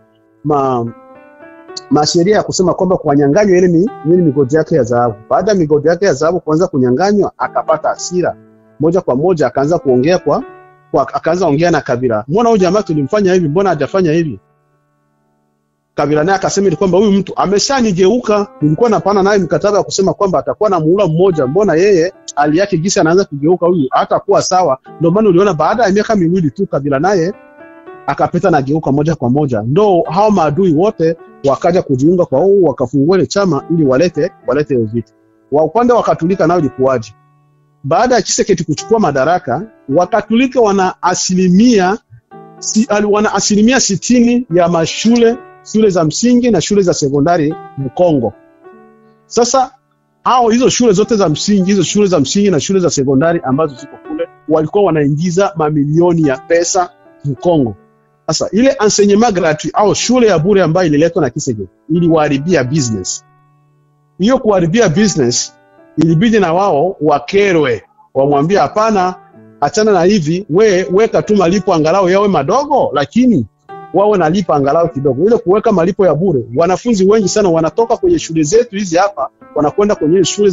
masheria ya kusema kwamba kunyang'anywa ile migodi yake ya dhahabu. Baada ya migodi yake ya dhahabu kuanza kunyang'anywa, akapata hasira. Moja kwa moja akaanza kuongea akaanza ongea na Kabila. Mbona huyu jamaa tulimfanya hivi, mbona hajafanya hivi? Kabila naye akasema ni kwamba huyu mtu ameshanigeuka, nilikuwa napana naye mkataba wa kusema kwamba atakuwa na muhula mmoja, mbona yeye hali yake gisi anaanza kugeuka, huyu hata kuwa sawa. Ndio maana uliona baada ya miaka miwili tu Kabila naye akapita na geuka moja kwa moja. Ndio hao maadui wote wakaja kujiunga kwa wao, wakafungua ile chama ili walete hiyo vitu. Wa upande wa Katolika nao ilikuwaje? Baada ya Tshisekedi kuchukua madaraka, Wakatolika wana asilimia 60 ya shule za msingi na shule za sekondari Mkongo. Sasa hizo shule zote za msingi, hizo shule za msingi na shule za sekondari ambazo ziko kule, walikuwa wanaingiza mamilioni ya pesa Mkongo. Sasa ile enseignement gratuit au shule ya bure ambayo ililetwa na Tshisekedi iliwaharibia business. Hiyo kuharibia business ilibidi na wao wakerwe, wamwambie hapana, achana na hivi, weka tu malipo angalau yawe madogo, lakini wawe nalipa angalau kidogo. Ile kuweka malipo ya bure, wanafunzi wengi sana wanatoka kwenye shule zetu hizi hapa wanakwenda kwenye shule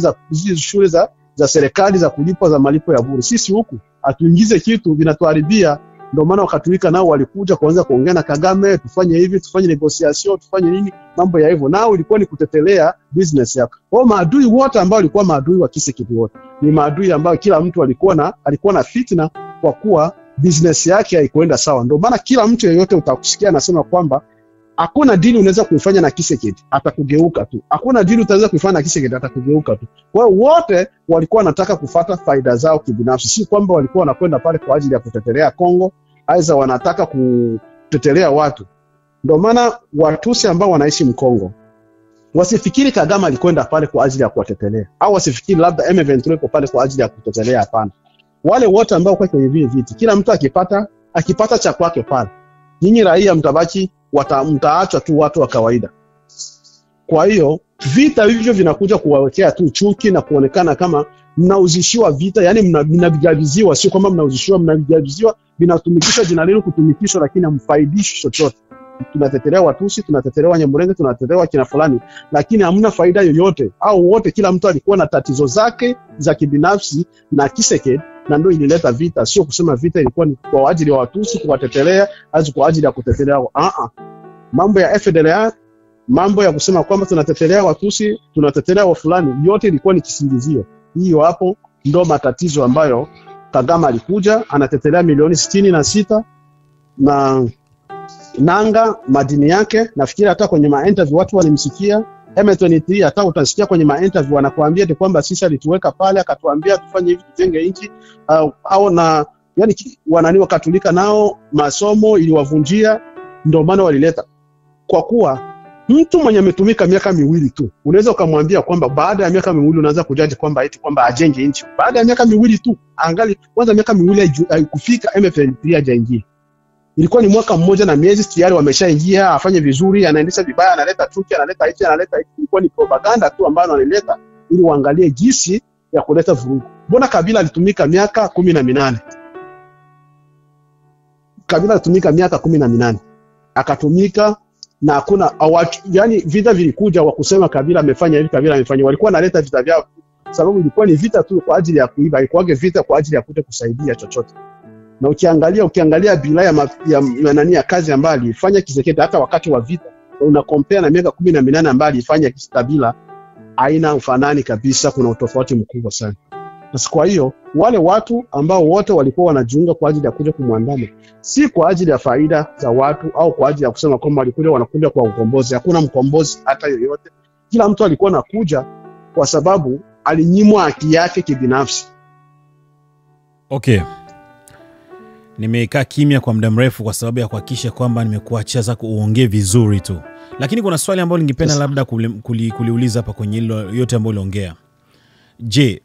za serikali za kulipa za malipo ya bure. Sisi huku atuingize kitu vinatuharibia. Ndio maana Wakatolika nao walikuja kuanza kuongea na Kagame, tufanye hivi, tufanye negotiation, tufanye nini, mambo ya hivyo. Nao ilikuwa ni kutetelea business yako. Kwa maadui wote ambao walikuwa maadui wa Tshisekedi wote ni maadui ambao kila mtu alikuwa na fitna, kwa kuwa business yake haikuenda sawa. Ndio maana kila mtu yeyote utakusikia anasema kwamba Hakuna dili unaweza kuifanya na Tshisekedi, atakugeuka tu. Hakuna dili utaweza kuifanya na Tshisekedi, atakugeuka tu. Kwa hiyo wote walikuwa wanataka kufuata faida zao kibinafsi, si kwamba walikuwa wanakwenda pale kwa ajili ya kutetelea Kongo, aidha wanataka kutetelea watu. Ndio maana Watusi ambao wanaishi Mkongo wasifikiri Kagame alikwenda pale kwa ajili ya kuwatetelea, au wasifikiri labda M23 iko pale kwa ajili ya kutetelea. Hapana, wale wote ambao kwa kwenye vile viti, kila mtu akipata cha kwake pale, nyinyi raia mtabaki mtaachwa tu watu wa kawaida. Kwa hiyo vita hivyo vinakuja kuwawekea tu chuki na kuonekana kama mnauzishiwa vita, yani mnavigaviziwa, sio kwamba mnauzishiwa, mnavigaviziwa, vinatumikishwa jina lenu kutumikishwa, lakini hamfaidishi chochote. Tunatetelea Watusi, tunatetelea Wanyamulenge, tunatetelea kina fulani, lakini hamna faida yoyote. Au wote, kila mtu alikuwa na tatizo zake za kibinafsi na Tshisekedi, na ndio ilileta vita. Sio kusema vita ilikuwa ni kwa ajili ya Watusi kuwatetelea, au kwa ajili ya kutetelea mambo ya FDLR, mambo ya kusema kwamba tunatetelea Watusi, tunatetelea wa fulani, yote ilikuwa ni kisingizio. Hiyo hapo ndo matatizo ambayo Kagame alikuja anatetelea milioni 66 na nanga madini yake. Nafikiri hata kwenye interview watu walimsikia M23, hata utasikia kwenye interview wanakuambia kwamba sisi alituweka pale akatuambia tufanye hivi tujenge nchi, au na yani wanani Wakatolika nao masomo iliwavunjia, ndio maana walileta. Kwa kuwa mtu mwenye ametumika miaka miwili tu, unaweza ukamwambia kwamba baada ya miaka miwili unaanza kujaji kwamba eti kwamba ajenge nchi. Baada ya miaka miwili tu, angali kwanza miaka miwili haikufika M23 ajaingia. Ilikuwa ni mwaka mmoja na miezi tayari wameshaingia, afanye vizuri, anaendesha vibaya, analeta chuki, analeta hichi, analeta hichi. Ilikuwa ni propaganda tu ambayo analeta ili waangalie jinsi ya kuleta vurugu. Mbona Kabila alitumika miaka 18? Kabila alitumika miaka 18. Akatumika na hakuna yani vita vilikuja wa kusema Kabila amefanya hivi, Kabila amefanya. Walikuwa analeta vita vyao sababu ilikuwa ni vita tu kwa ajili ya kuiba, ilikuwa vita kwa ajili ya kuja kusaidia chochote. Na ukiangalia bila ya kazi ambayo alifanya Tshisekedi hata wakati wa vita, una compare na miaka 18 ambayo alifanya Kabila, haina ufanani kabisa, kuna utofauti mkubwa sana. Basi kwa hiyo wale watu ambao wote walikuwa wanajiunga kwa ajili ya kuja kumwandama, si kwa ajili ya faida za watu au kwa ajili ya kusema kwamba wanakuja kwa ukombozi. Hakuna mkombozi hata yoyote. Kila mtu alikuwa anakuja kwa sababu alinyimwa haki yake kibinafsi. Okay. Nimekaa kimya kwa muda mrefu kwa sababu ya kuhakikisha kwamba nimekuachia zako uongee vizuri tu. Lakini kuna swali ambalo ningependa labda kuliuliza hapa kwenye hilo yote ambalo uliongea. Je,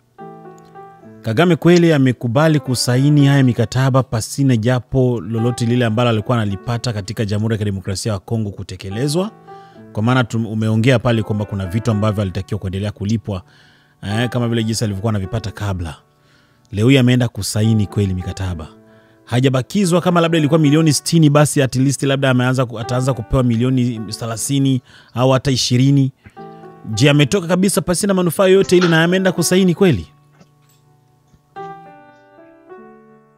Kagame kweli amekubali kusaini haya mikataba pasina japo lolote lile ambalo alikuwa analipata katika Jamhuri ya Kidemokrasia ya Kongo kutekelezwa? Kwa maana umeongea pale kwamba kuna vitu ambavyo alitakiwa kuendelea kulipwa kama vile jinsi alivyokuwa anavipata kabla. Leo hii ameenda kusaini kweli mikataba. Hajabakizwa kama labda ilikuwa milioni 60, basi at least labda ataanza kupewa milioni 30 au hata 20. Je, ametoka kabisa pasina manufaa yote ile na ameenda kusaini kweli?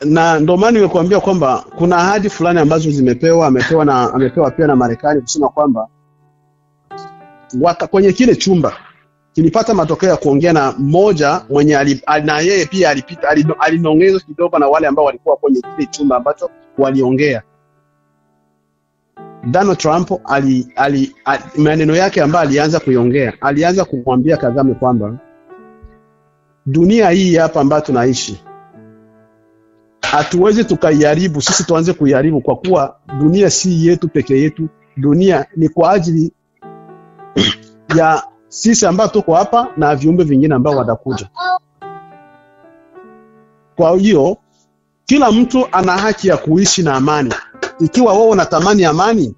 Na ndio maana nimekuambia kwamba kuna ahadi fulani ambazo amepewa pia na Marekani kusema kwamba kwenye kile chumba kilipata matokeo ya kuongea na mmoja mwenye na yeye pia alipita, alinongezwa kidogo na wale ambao walikuwa kwenye kile chumba ambacho waliongea. Donald Trump maneno yake ambayo alianza kuiongea, alianza kumwambia Kagame kwamba dunia hii hapa ambayo tunaishi hatuwezi tukaiharibu, sisi tuanze kuiharibu, kwa kuwa dunia si yetu peke yetu. Dunia ni kwa ajili ya sisi ambao tuko hapa na viumbe vingine ambao watakuja. Kwa hiyo kila mtu ana haki ya kuishi na amani. Ikiwa wewe unatamani amani,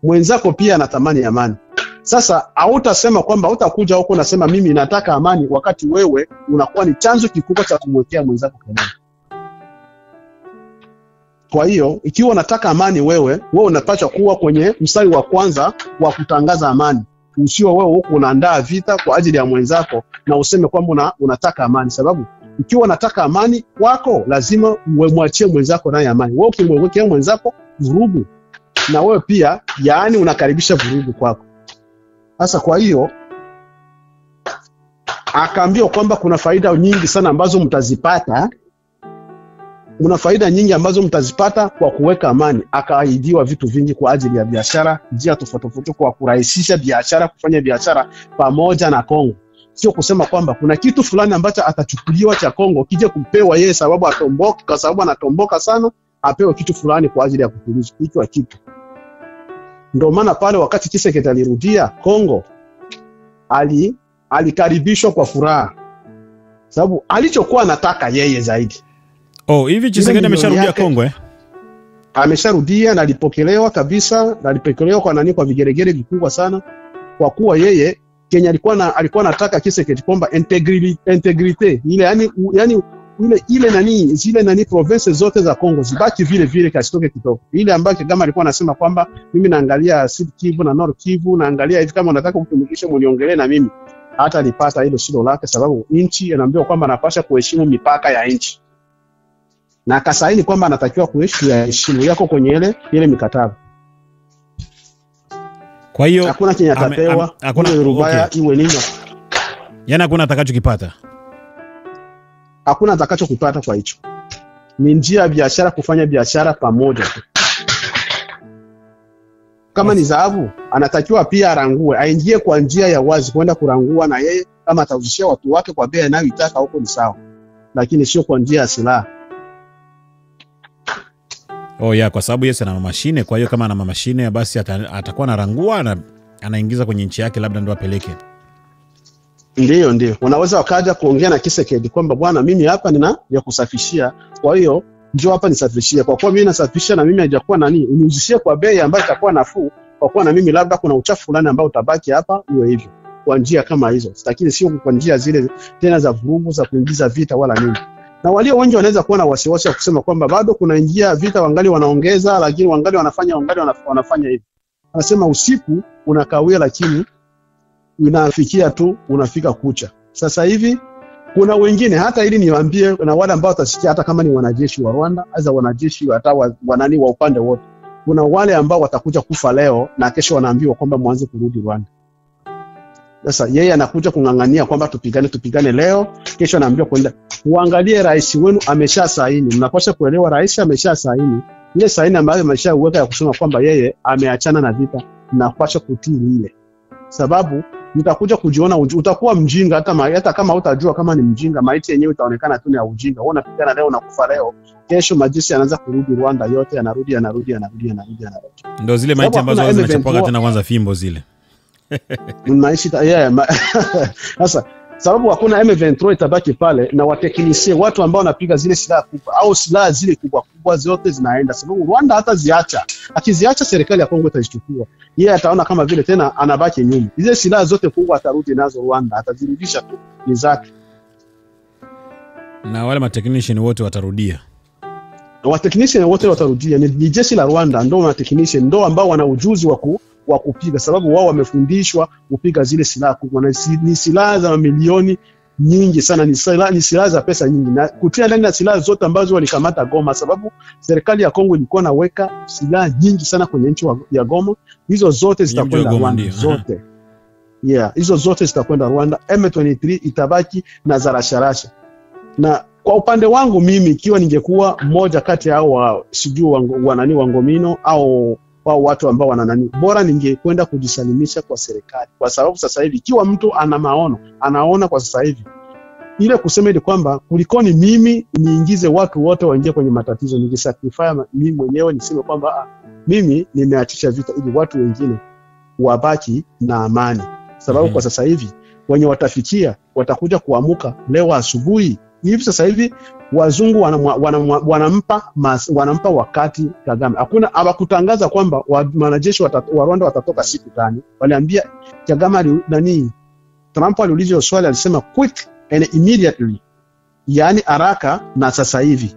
mwenzako pia anatamani amani. Sasa hautasema kwamba utakuja huko unasema mimi nataka amani, wakati wewe unakuwa ni chanzo kikubwa cha kumwekea mwenzako kelele. Kwa hiyo ikiwa unataka amani, wewe unapaswa kuwa kwenye mstari wa kwanza wa kutangaza amani. Usio wewe huko unaandaa vita kwa ajili ya mwenzako na useme kwamba unataka amani, sababu ikiwa unataka amani kwako lazima umwachie mwenzako naye amani. Wewe ukimwekea mwenzako vurugu, na wewe pia yaani unakaribisha vurugu kwako. Sasa kwa hiyo akaambia kwamba kuna faida nyingi sana ambazo mtazipata mna faida nyingi ambazo mtazipata kwa kuweka amani. Akaahidiwa vitu vingi kwa ajili ya biashara, njia tofauti tofauti kwa kurahisisha biashara, kufanya biashara pamoja na Kongo. Sio kusema kwamba kuna kitu fulani ambacho atachukuliwa cha Kongo kije kupewa yeye sababu atomboka, kwa sababu anatomboka sana, apewe kitu fulani kwa ajili ya kutuliza hicho kitu. Ndio maana pale wakati Tshisekedi alirudia Kongo, alikaribishwa kwa furaha, sababu alichokuwa anataka yeye zaidi. Hivi Tshisekedi amesharudia Kongo Amesharudia na alipokelewa kabisa, na alipokelewa kwa vigeregere vikubwa sana, kwa kuwa yeye Kenya alikuwa anataka Tshisekedi kwamba integrity ile yani zile provinces zote za Kongo zibaki vile vile, kasitoke kidogo. Ile ambayo kama alikuwa anasema kwamba mimi naangalia Sud Kivu na Nord Kivu, naangalia hivi, kama unataka kutumikisha mniongelee na mimi. Hata alipata hilo silo lake, sababu nchi inaambiwa kwamba anapaswa kuheshimu mipaka ya nchi, na akasaini kwamba anatakiwa kuheshimu yako kwenye ile mikataba. Kwa hiyo hakuna Kenya atapewa, hakuna rubaya iwe nini, yani hakuna atakachokipata, hakuna atakachokipata. Kwa hicho ni njia ya biashara, kufanya biashara pamoja. Kama ni dhahabu, anatakiwa pia arangue, aingie kwa njia ya wazi kwenda kurangua, na yeye kama atauzishia watu wake kwa bei anayoitaka huko ni sawa, lakini sio kwa njia ya silaha. Kwa sababu yeye ana mashine. Kwa hiyo kama ana mashine, basi atakuwa anarangua na anaingiza kwenye nchi yake, labda ndo apeleke. Ndio. Wanaweza wakaja kuongea na Tshisekedi kwamba bwana, mimi hapa nina ya kusafishia, kwa hiyo njoo hapa nisafishie. Kwa kuwa mimi nasafisha na mimi haijakuwa uniuzishie kwa bei ambayo itakuwa nafuu, kwa kuwa na mimi labda kuna uchafu fulani ambao utabaki hapa, iwe hivyo. Kwa njia kama hizo, lakini sio kwa njia zile tena za vurugu, za kuingiza vita wala nini. Na walio wengi wanaweza kuwa na wasiwasi wa kusema kwamba bado kuna njia vita, wangali wanaongeza, lakini wangali wanafanya hivi. Anasema usiku unakawia, lakini unafikia tu, unafika kucha. Sasa hivi kuna wengine, hata ili niwaambie na wale ambao watasikia, hata kama ni wanajeshi wa Rwanda, aza wanajeshi hata wanani wa upande wote, kuna wale ambao watakuja kufa leo na kesho wanaambiwa kwamba mwanze kurudi Rwanda. Sasa yeye anakuja kungangania kwamba tupigane leo, kesho anaambiwa kwenda. Uangalie rais wenu amesha saini, mnapaswa kuelewa rais amesha saini. Ile saini ambayo ameshaweka ya kusema kwamba yeye ameachana na vita, mnapaswa kutii ile. Sababu mtakuja kujiona utakuwa mjinga, hata kama utajua kama ni mjinga, maiti yenyewe itaonekana tu ni ya ujinga. Wewe unapigana leo na kufa leo, kesho majeshi yanaanza kurudi Rwanda, yote yanarudi. Ndio zile maiti ambazo zinachapoka tena kwanza fimbo zile. Sasa sababu hakuna M23 itabaki pale, na wateknisie watu ambao wanapiga zile silaha kubwa au silaha zile kubwa zote zinaenda, sababu Rwanda hata akiziacha serikali ya Kongo itazichukua. Yeye ataona kama vile tena anabaki nyuma. Zile silaha zote kubwa atarudi nazo Rwanda, atazirudisha tu ni zake, na wale technician wote watarudia. Ni jeshi la Rwanda ndio technician ndio ambao wana ujuzi wa kupiga, sababu wao wamefundishwa kupiga zile silaha kubwa, na ni silaha za milioni nyingi sana, ni silaha za pesa nyingi, na kutia ndani na silaha zote ambazo walikamata Goma, sababu serikali ya Kongo ilikuwa naweka silaha nyingi sana kwenye nchi ya Goma. Hizo zote zitakwenda Rwanda zote. Hizo zote zitakwenda Rwanda. M23 itabaki na zarasharasha. Na kwa upande wangu mimi, ikiwa ningekuwa mmoja kati ya hao wanani wa Ngomino au watu ambao bora ningekwenda kujisalimisha kwa serikali, kwa sababu sasa hivi ikiwa mtu anaona kwa sasa hivi ile kusema ile kwamba kulikoni mimi niingize watu wote waingie kwenye matatizo, ningesacrifice mimi mwenyewe niseme kwamba mimi nimeachisha vita ili watu wengine wabaki na amani. Sababu kwa sasa hivi wenye watakuja kuamuka leo asubuhi hivi. Sasa hivi wazungu wanampa wakati Kagame. Hawakutangaza kwamba wanajeshi wa Rwanda watatoka siku gani. Waliambia Kagame Trump aliulizwa swali, alisema quick and immediately, yani haraka na sasa hivi.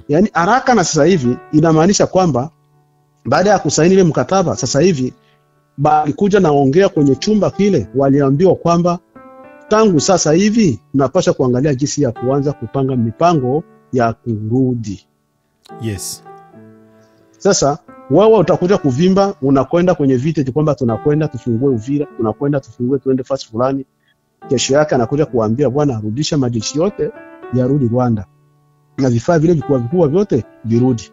Yani haraka na sasa hivi inamaanisha kwamba baada ya kusaini ile mkataba sasa hivi balikuja naongea kwenye chumba kile, waliambiwa kwamba tangu sasa hivi tunapaswa kuangalia jinsi ya kuanza kupanga mipango ya kurudi. Sasa wewe utakuja kuvimba, unakwenda kwenye vita kwamba tunakwenda tufungue Uvira, tunakwenda tufungue tuende fasi fulani. Kesho yake anakuja kuambia bwana, rudisha majeshi yote yarudi Rwanda. na vifaa vile vikubwa vyote virudi.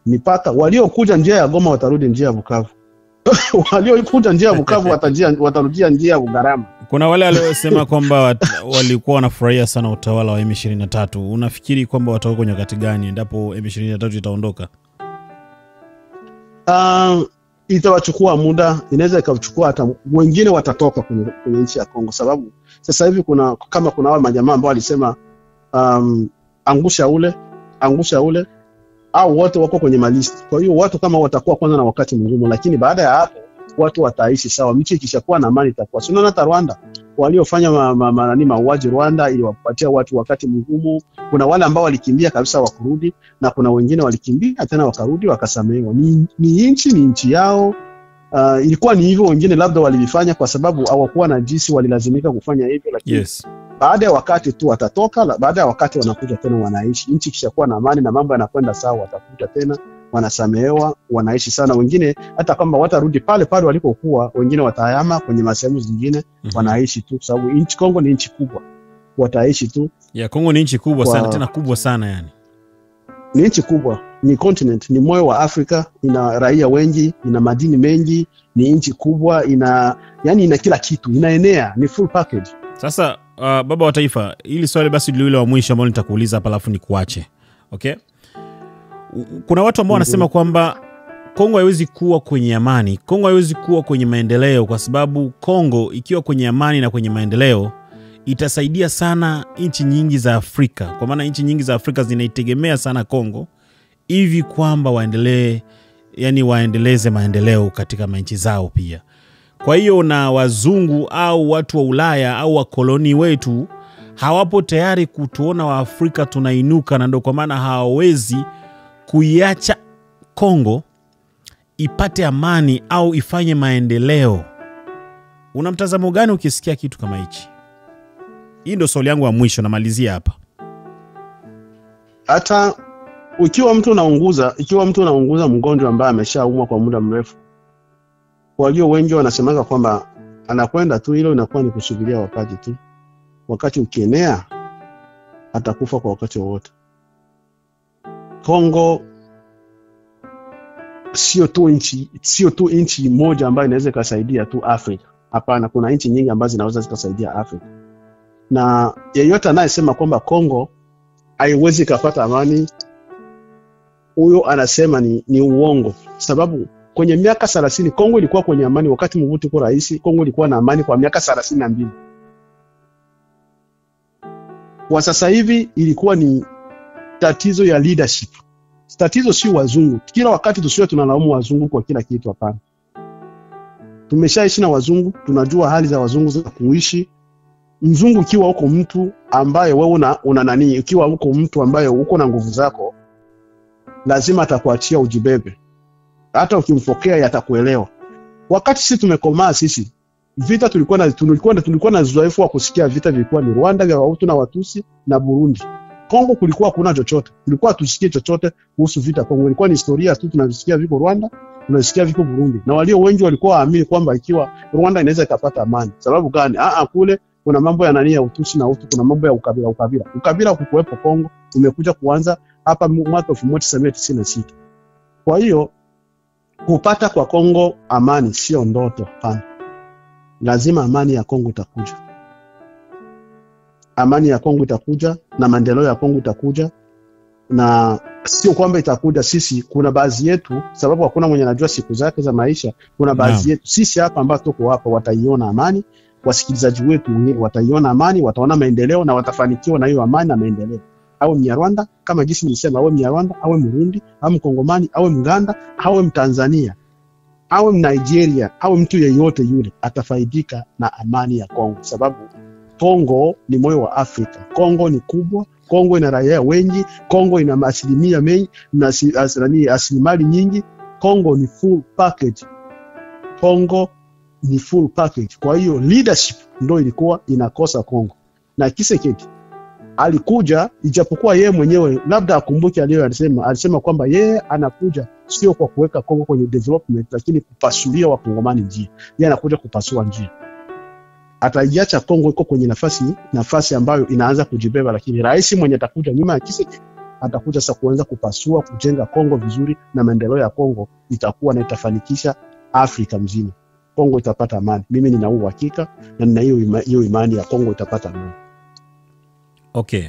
Mipaka waliokuja njia ya Goma watarudi njia ya Bukavu. Waliokuja njia ya Bukavu watarudia njia ya Bugarama. Kuna wale waliosema kwamba walikuwa wanafurahia sana utawala wa M23. Unafikiri kwamba watakuwa kwenye wakati gani endapo M23 itaondoka? Itawachukua muda, inaweza ikachukua hata wengine watatoka kwenye nchi ya Kongo, sababu sasa hivi kuna wale majamaa ambao walisema angusha ule au wote wako kwenye malisti. Kwa hiyo watu kama watakuwa kwanza na wakati mgumu, lakini baada ya hapo watu wataishi sawa. Mchi ikishakuwa na amani itakuwa. Sio hata Rwanda waliofanya mauaji Rwanda ili wapatia watu wakati mgumu. Kuna wale ambao walikimbia kabisa wakurudi, na kuna wengine walikimbia tena wakarudi wakasamehewa. Ni nchi yao. Ilikuwa ni hivyo, wengine labda walivifanya kwa sababu hawakuwa na jinsi, walilazimika kufanya hivyo, lakini baada ya wakati tu watatoka. Baada ya wakati wanakuja tena wanaishi. Nchi kishakuwa na amani na mambo yanakwenda sawa, watakuja tena wanasamehewa, wanaishi sana. Wengine hata kama watarudi pale pale walipokuwa, wengine watahama kwenye masehemu zingine, wanaishi tu, sababu nchi Kongo ni nchi kubwa, wataishi tu. Kongo ni nchi kubwa sana, tena kubwa sana yani. Ni nchi kubwa, ni continent, ni moyo wa Afrika, ina raia wengi, ina madini mengi, ni nchi kubwa, ina kila kitu, inaenea, ni full package. Sasa baba wa taifa, hili swali basi ndio ile wa mwisho ambao nitakuuliza hapa alafu nikuache. Okay? Kuna watu ambao wanasema kwamba Kongo haiwezi kuwa kwenye amani, Kongo haiwezi kuwa kwenye maendeleo, kwa sababu Kongo ikiwa kwenye amani na kwenye maendeleo itasaidia sana nchi nyingi za Afrika. Kwa maana nchi nyingi za Afrika zinaitegemea sana Kongo hivi kwamba waendeleze maendeleo katika nchi zao pia. Kwa hiyo na wazungu au watu wa Ulaya au wakoloni wetu hawapo tayari kutuona wa Afrika tunainuka, na ndio kwa maana hawawezi kuiacha Kongo ipate amani au ifanye maendeleo. Una mtazamo gani ukisikia kitu kama hichi? Hii ndio swali yangu ya mwisho, namalizia hapa. Hata ikiwa mtu anaunguza mgonjwa ambaye ameshaumwa kwa muda mrefu, walio wengi wanasemaga kwamba anakwenda tu, hilo inakuwa ni kusubiria wakati tu. Wakati ukienea atakufa kwa wakati wowote. Kongo sio tu nchi moja ambayo inaweza kusaidia tu Afrika. Hapana, kuna nchi nyingi ambazo zinaweza kusaidia Afrika. Na yeyote anayesema kwamba Kongo haiwezi kupata amani, huyo anasema ni uongo. Sababu kwenye miaka 30 Kongo ilikuwa kwenye amani. Wakati Mobutu alikuwa rais, Kongo ilikuwa na amani kwa miaka 32. Kwa sasa hivi ilikuwa ni tatizo ya leadership. Tatizo si wazungu. Kila wakati tusiwe tunalaumu wazungu kwa kila kitu, hapana. Tumeshaishi na wazungu, tunajua hali za wazungu za kuishi. Mzungu ukiwa uko mtu ambaye wewe ukiwa uko mtu ambaye uko na nguvu zako, lazima atakuachia ujibebe. Hata ukimpokea yatakuelewa. Wakati sisi tumekomaa, sisi vita tulikuwa na uzoefu wa kusikia vita vilikuwa ni Rwanda vya Wahutu na Watusi na Burundi. Kongo kulikuwa kuna chochote. Kulikuwa tusikie chochote kuhusu vita Kongo. Ilikuwa ni historia tu, tunasikia viko Rwanda, tunasikia viko Burundi. Na walio wengi walikuwa waamini kwamba ikiwa Rwanda inaweza ikapata amani. Sababu gani? Kule kuna mambo ya Utusi na Hutu, kuna mambo ya ukabila. Ukabila kukuwepo Kongo umekuja kuanza hapa mwaka 1996. Kwa hiyo kupata kwa Kongo amani sio ndoto, hapana. Lazima amani ya Kongo itakuja. Amani ya Kongo itakuja na maendeleo ya Kongo itakuja, na sio kwamba itakuja sisi. Kuna baadhi yetu, sababu hakuna mwenye anajua siku zake za maisha, kuna baadhi yetu sisi hapa ambao tuko hapa wataiona amani, wasikilizaji wetu wengine wataiona amani, wataona maendeleo na watafanikiwa na hiyo amani na maendeleo. Awe Mnyarwanda kama jinsi nilisema, awe Mnyarwanda, awe Mrundi, awe Mkongomani, awe Mganda, awe Mtanzania, awe Mnigeria, awe mtu yeyote yule atafaidika na amani ya Kongo, sababu Kongo ni moyo wa Afrika. Kongo ni kubwa, Kongo ina raia wengi, Kongo ina asilimia mengi na asilimali nyingi. Kongo ni full package. Kongo ni full package. Kwa hiyo leadership ndio ilikuwa inakosa Kongo. Na Tshisekedi alikuja, ijapokuwa yeye mwenyewe labda akumbuke alisema kwamba yeye anakuja sio kwa kuweka Kongo kwenye development, lakini kupasulia wakongomani njia. Yeye anakuja kupasua njia. ataiacha Kongo iko kwenye nafasi ambayo inaanza kujibeba, lakini rais mwenye atakuja nyuma ya Tshisekedi atakuja sasa kuanza kupasua, kujenga Kongo vizuri, na maendeleo ya Kongo itakuwa na itafanikisha Afrika mzima. Kongo itapata amani. Mimi nina uhakika na nina hiyo imani ya Kongo itapata amani. Okay.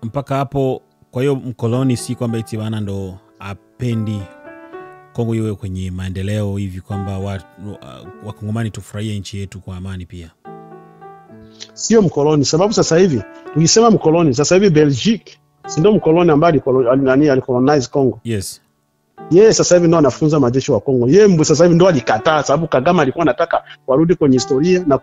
Mpaka hapo, kwa hiyo mkoloni si kwamba eti bana ndo apendi Kongo iwe kwenye maendeleo hivi kwamba wakongomani tufurahie nchi yetu kwa amani pia. Sio mkoloni, sababu sasa hivi tukisema mkoloni, sasa hivi Belgique si ndio mkoloni ambaye alicolonize Kongo? Yes. Yeye sasa hivi ndo anafunza majeshi wa Kongo. Yeye sasa hivi ndo alikataa, sababu Kagame alikuwa anataka warudi kwenye historia na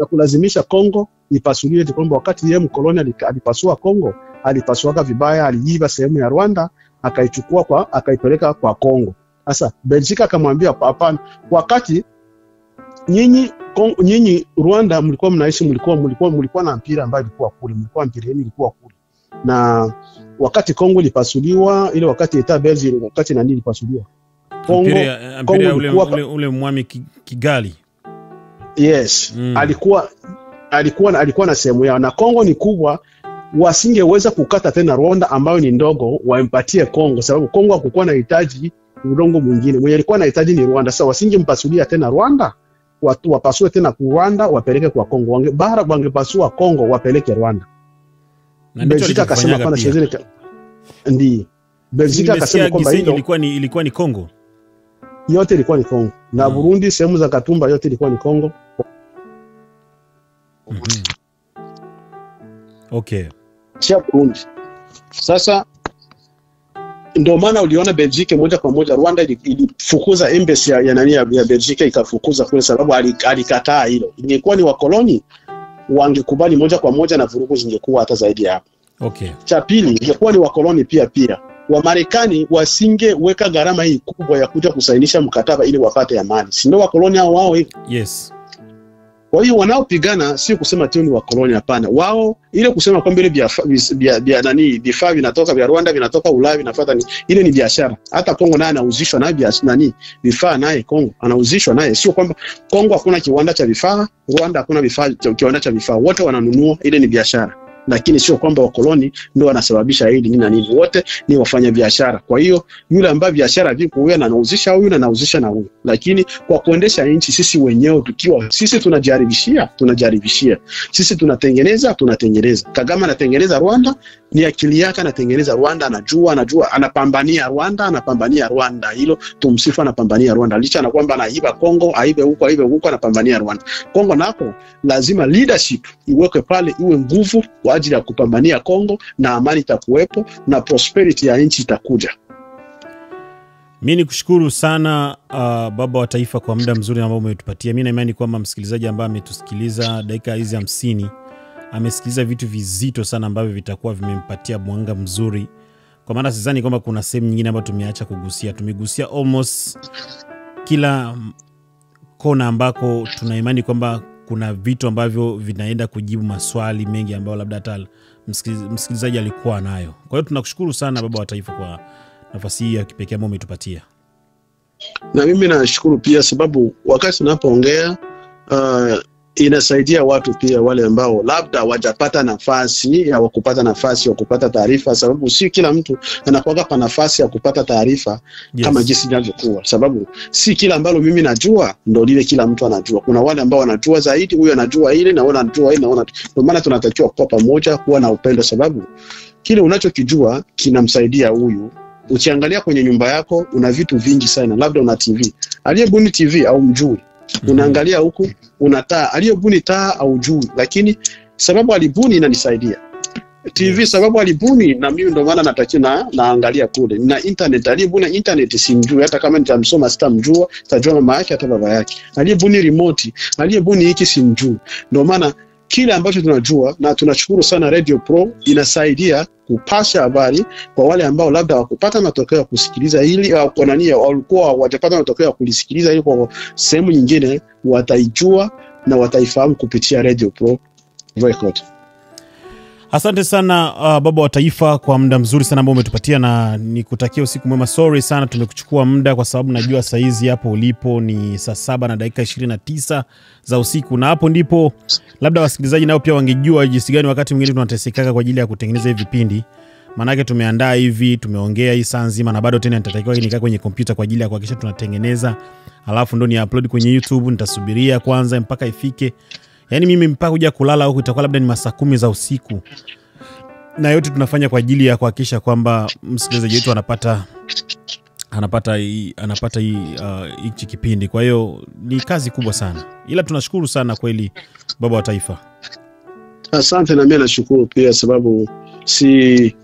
kulazimisha Kongo ipasuliwe, kwamba wakati yeye mkoloni alipasua Kongo, alipasuaka vibaya, aliiba sehemu ya Rwanda akaichukua akaipeleka kwa Kongo. Sasa Belgique akamwambia hapana, wakati nyinyi Rwanda mlikuwa mnaishi, mlikuwa na mpira ambayo ilikuwa kule, mlikuwa mpira yenu ilikuwa kule, na wakati Kongo ilipasuliwa, ile wakati eta Belgique, wakati nani ilipasuliwa Kongo ule mwami Kigali. Yes. Alikuwa na sehemu yao, na Kongo ni kubwa, wasingeweza kukata tena Rwanda ambayo ni ndogo wampatie Kongo, sababu Kongo hakukuwa na hitaji udongo mwingine, mwenye alikuwa na hitaji ni Rwanda. Sasa wasingempasulia tena Rwanda, watu wapasue tena kwa Rwanda wapeleke kwa Kongo, wangepasua Kongo wapeleke Rwanda. Belgique akasema pana shezeni ndi Belgique akasema kwamba ilikuwa ni Kongo, yote ilikuwa ni Kongo, na Burundi sehemu za Katumba yote ilikuwa ni Kongo. Okay. Chia Burundi. Sasa ndio maana uliona Belgique moja kwa moja Rwanda ilifukuza embassy ya Belgique, ikafukuza kule, sababu alikataa hilo. Ingekuwa ni wakoloni wangekubali moja kwa moja na vurugu zingekuwa hata zaidi hapo. Okay. Cha pili, ingekuwa ni wakoloni pia wa Marekani wasingeweka gharama hii kubwa ya kuja kusainisha mkataba ili wapate amani. Si ndio wakoloni wao hivi? Yes. Kwa hiyo wanaopigana sio kusema tu ni wakoloni, hapana. Wao ile kusema kwamba ile vifaa vinatoka vya Rwanda, vinatoka Ulaya, vinafuata ile ni biashara. Hata Kongo naye anauzishwa na vifaa naye Kongo anauzishwa naye. Sio kwamba Kongo hakuna kiwanda cha vifaa, Rwanda hakuna kiwanda cha vifaa. Wote wananunua, ile ni biashara. Lakini sio kwamba wakoloni ndio wanasababisha hili nini na nini, wote ni wafanya biashara. Kwa hiyo yule ambaye biashara viko huyu anauzisha huyu na anauzisha na huyu, lakini kwa kuendesha nchi sisi wenyewe tukiwa sisi tunajaribishia, sisi tunatengeneza. Kagame anatengeneza Rwanda, ni akili yake anatengeneza Rwanda, anajua anapambania Rwanda, hilo tumsifu, anapambania Rwanda licha na kwamba anaiba Kongo, aibe huko anapambania Rwanda. Kongo nako lazima leadership iweke pale, iwe nguvu kwa ajili ya kupambania Kongo, na amani itakuwepo na prosperity ya nchi itakuja. Mimi nikushukuru sana baba wa taifa kwa muda mzuri ambao umetupatia. Mimi na imani kwamba msikilizaji ambaye ametusikiliza dakika hizi 50 amesikiliza vitu vizito sana ambavyo vitakuwa vimempatia mwanga mzuri, kwa maana sidhani kwamba kuna sehemu nyingine ambayo tumeacha kugusia. Tumegusia almost kila kona ambako tuna imani kwamba kuna vitu ambavyo vinaenda kujibu maswali mengi ambayo labda hata msikilizaji alikuwa nayo. Kwa hiyo tunakushukuru sana baba wa taifa kwa nafasi hii ya kipekee ambayo umetupatia. Na mimi nashukuru pia, sababu wakati tunapoongea inasaidia watu pia wale ambao labda hawajapata nafasi ya kupata taarifa, sababu si kila mtu anakuwa kwa nafasi ya kupata taarifa. Yes. Kama jinsi ninavyokuwa, sababu si kila ambalo mimi najua ndio lile kila mtu anajua. Kuna wale ambao wanajua zaidi, huyu anajua ile na anajua ile na ndio maana tunatakiwa kuwa pamoja, kuwa na upendo, sababu kile unachokijua kinamsaidia huyu. Ukiangalia kwenye nyumba yako una vitu vingi sana, labda una TV. Aliyebuni TV au mjui, unaangalia huku una taa, aliyebuni taa au jui, lakini sababu alibuni inanisaidia. TV sababu alibuni, na mimi ndio maana natakiwa naangalia kule. Na internet, aliyebuni internet simjui, hata kama nitamsoma sitamjua, tajua mama yake hata baba yake. Aliyebuni remote, aliyebuni hiki simjui. Ndio maana kile ambacho tunajua, na tunashukuru sana Radio Pro inasaidia kupasha habari kwa wale ambao labda wakupata matokeo ya kusikiliza hili, au kwa nani walikuwa hawajapata matokeo ya kulisikiliza hili kwa sehemu nyingine, wataijua na wataifahamu kupitia Radio Pro record. Asante sana baba wa taifa kwa muda mzuri sana ambao umetupatia, na nikutakia usiku mwema. Sorry sana tumekuchukua muda, kwa sababu najua saizi hapo ulipo ni saa 7:29 za usiku, na hapo ndipo labda wasikilizaji nao pia wangejua jinsi gani wakati mwingine tunateseka kwa ajili ya kutengeneza hivi vipindi. Manake tumeandaa hivi, tumeongea hii saa nzima, na bado tena nitatakiwa nikaa kwenye kompyuta kwa ajili ya kuhakikisha tunatengeneza, alafu ndo ni upload kwenye YouTube. Nitasubiria kwanza mpaka ifike, yani mimi mpaka kuja kulala huko itakuwa labda ni masaa 10 za usiku, na yote tunafanya kwa ajili ya kuhakikisha kwamba msikilizaji wetu anapata hichi kipindi. Kwa hiyo ni kazi kubwa sana, ila tunashukuru sana kweli baba wa taifa. Asante, na mimi nashukuru pia, sababu si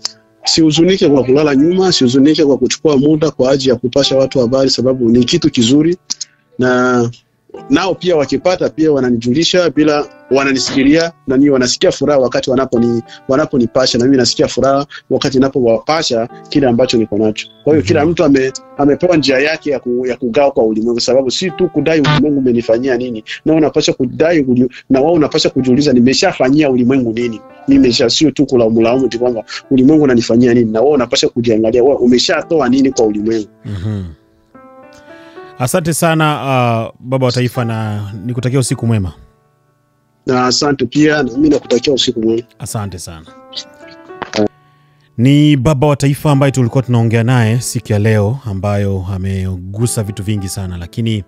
huzunike kwa kulala nyuma, si huzunike kwa kuchukua muda kwa ajili ya kupasha watu habari, sababu ni kitu kizuri, na nao pia wakipata pia wananijulisha, bila wananisikilia, na mimi wanasikia furaha wakati wanaponipasha, na mimi nasikia furaha wakati ninapowapasha kile ambacho niko nacho. Kwa hiyo kila mtu amepewa njia yake ya kugawa kwa ulimwengu, sababu si tu kudai ulimwengu umenifanyia nini, na unapaswa kudai, na wao unapaswa kujiuliza nimeshafanyia ulimwengu nini. Sio tu kulaumu kwamba ulimwengu unanifanyia nini, na wao unapaswa kujiangalia wewe umeshatoa nini kwa ulimwengu. Asante sana baba wa taifa, na nikutakia usiku mwema. Na asante pia, na mimi nakutakia usiku mwema. Asante sana. Ni baba wa taifa ambaye tulikuwa tunaongea naye siku ya leo, ambayo amegusa vitu vingi sana, lakini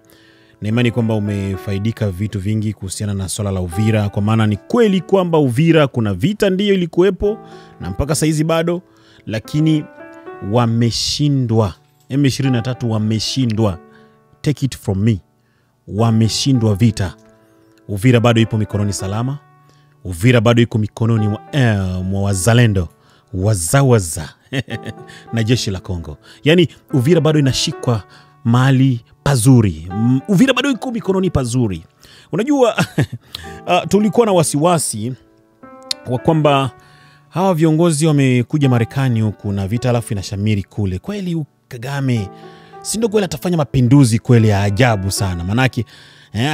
na imani kwamba umefaidika vitu vingi kuhusiana na swala la Uvira, kwa maana ni kweli kwamba Uvira kuna vita ndiyo ilikuwepo na mpaka saizi bado, lakini wameshindwa. M23 wameshindwa. Take it from me. Wameshindwa vita. Uvira bado ipo mikononi salama. Uvira bado iko mikononi mwa wazalendo, wazawaza na jeshi la Kongo. Yani Uvira bado inashikwa mahali pazuri. Uvira bado iko mikononi pazuri. Unajua tulikuwa na wasiwasi wa kwamba hawa viongozi wamekuja Marekani huku na vita alafu inashamiri kule. Kweli Kagame si ndio kweli atafanya mapinduzi kweli ya ajabu sana, manake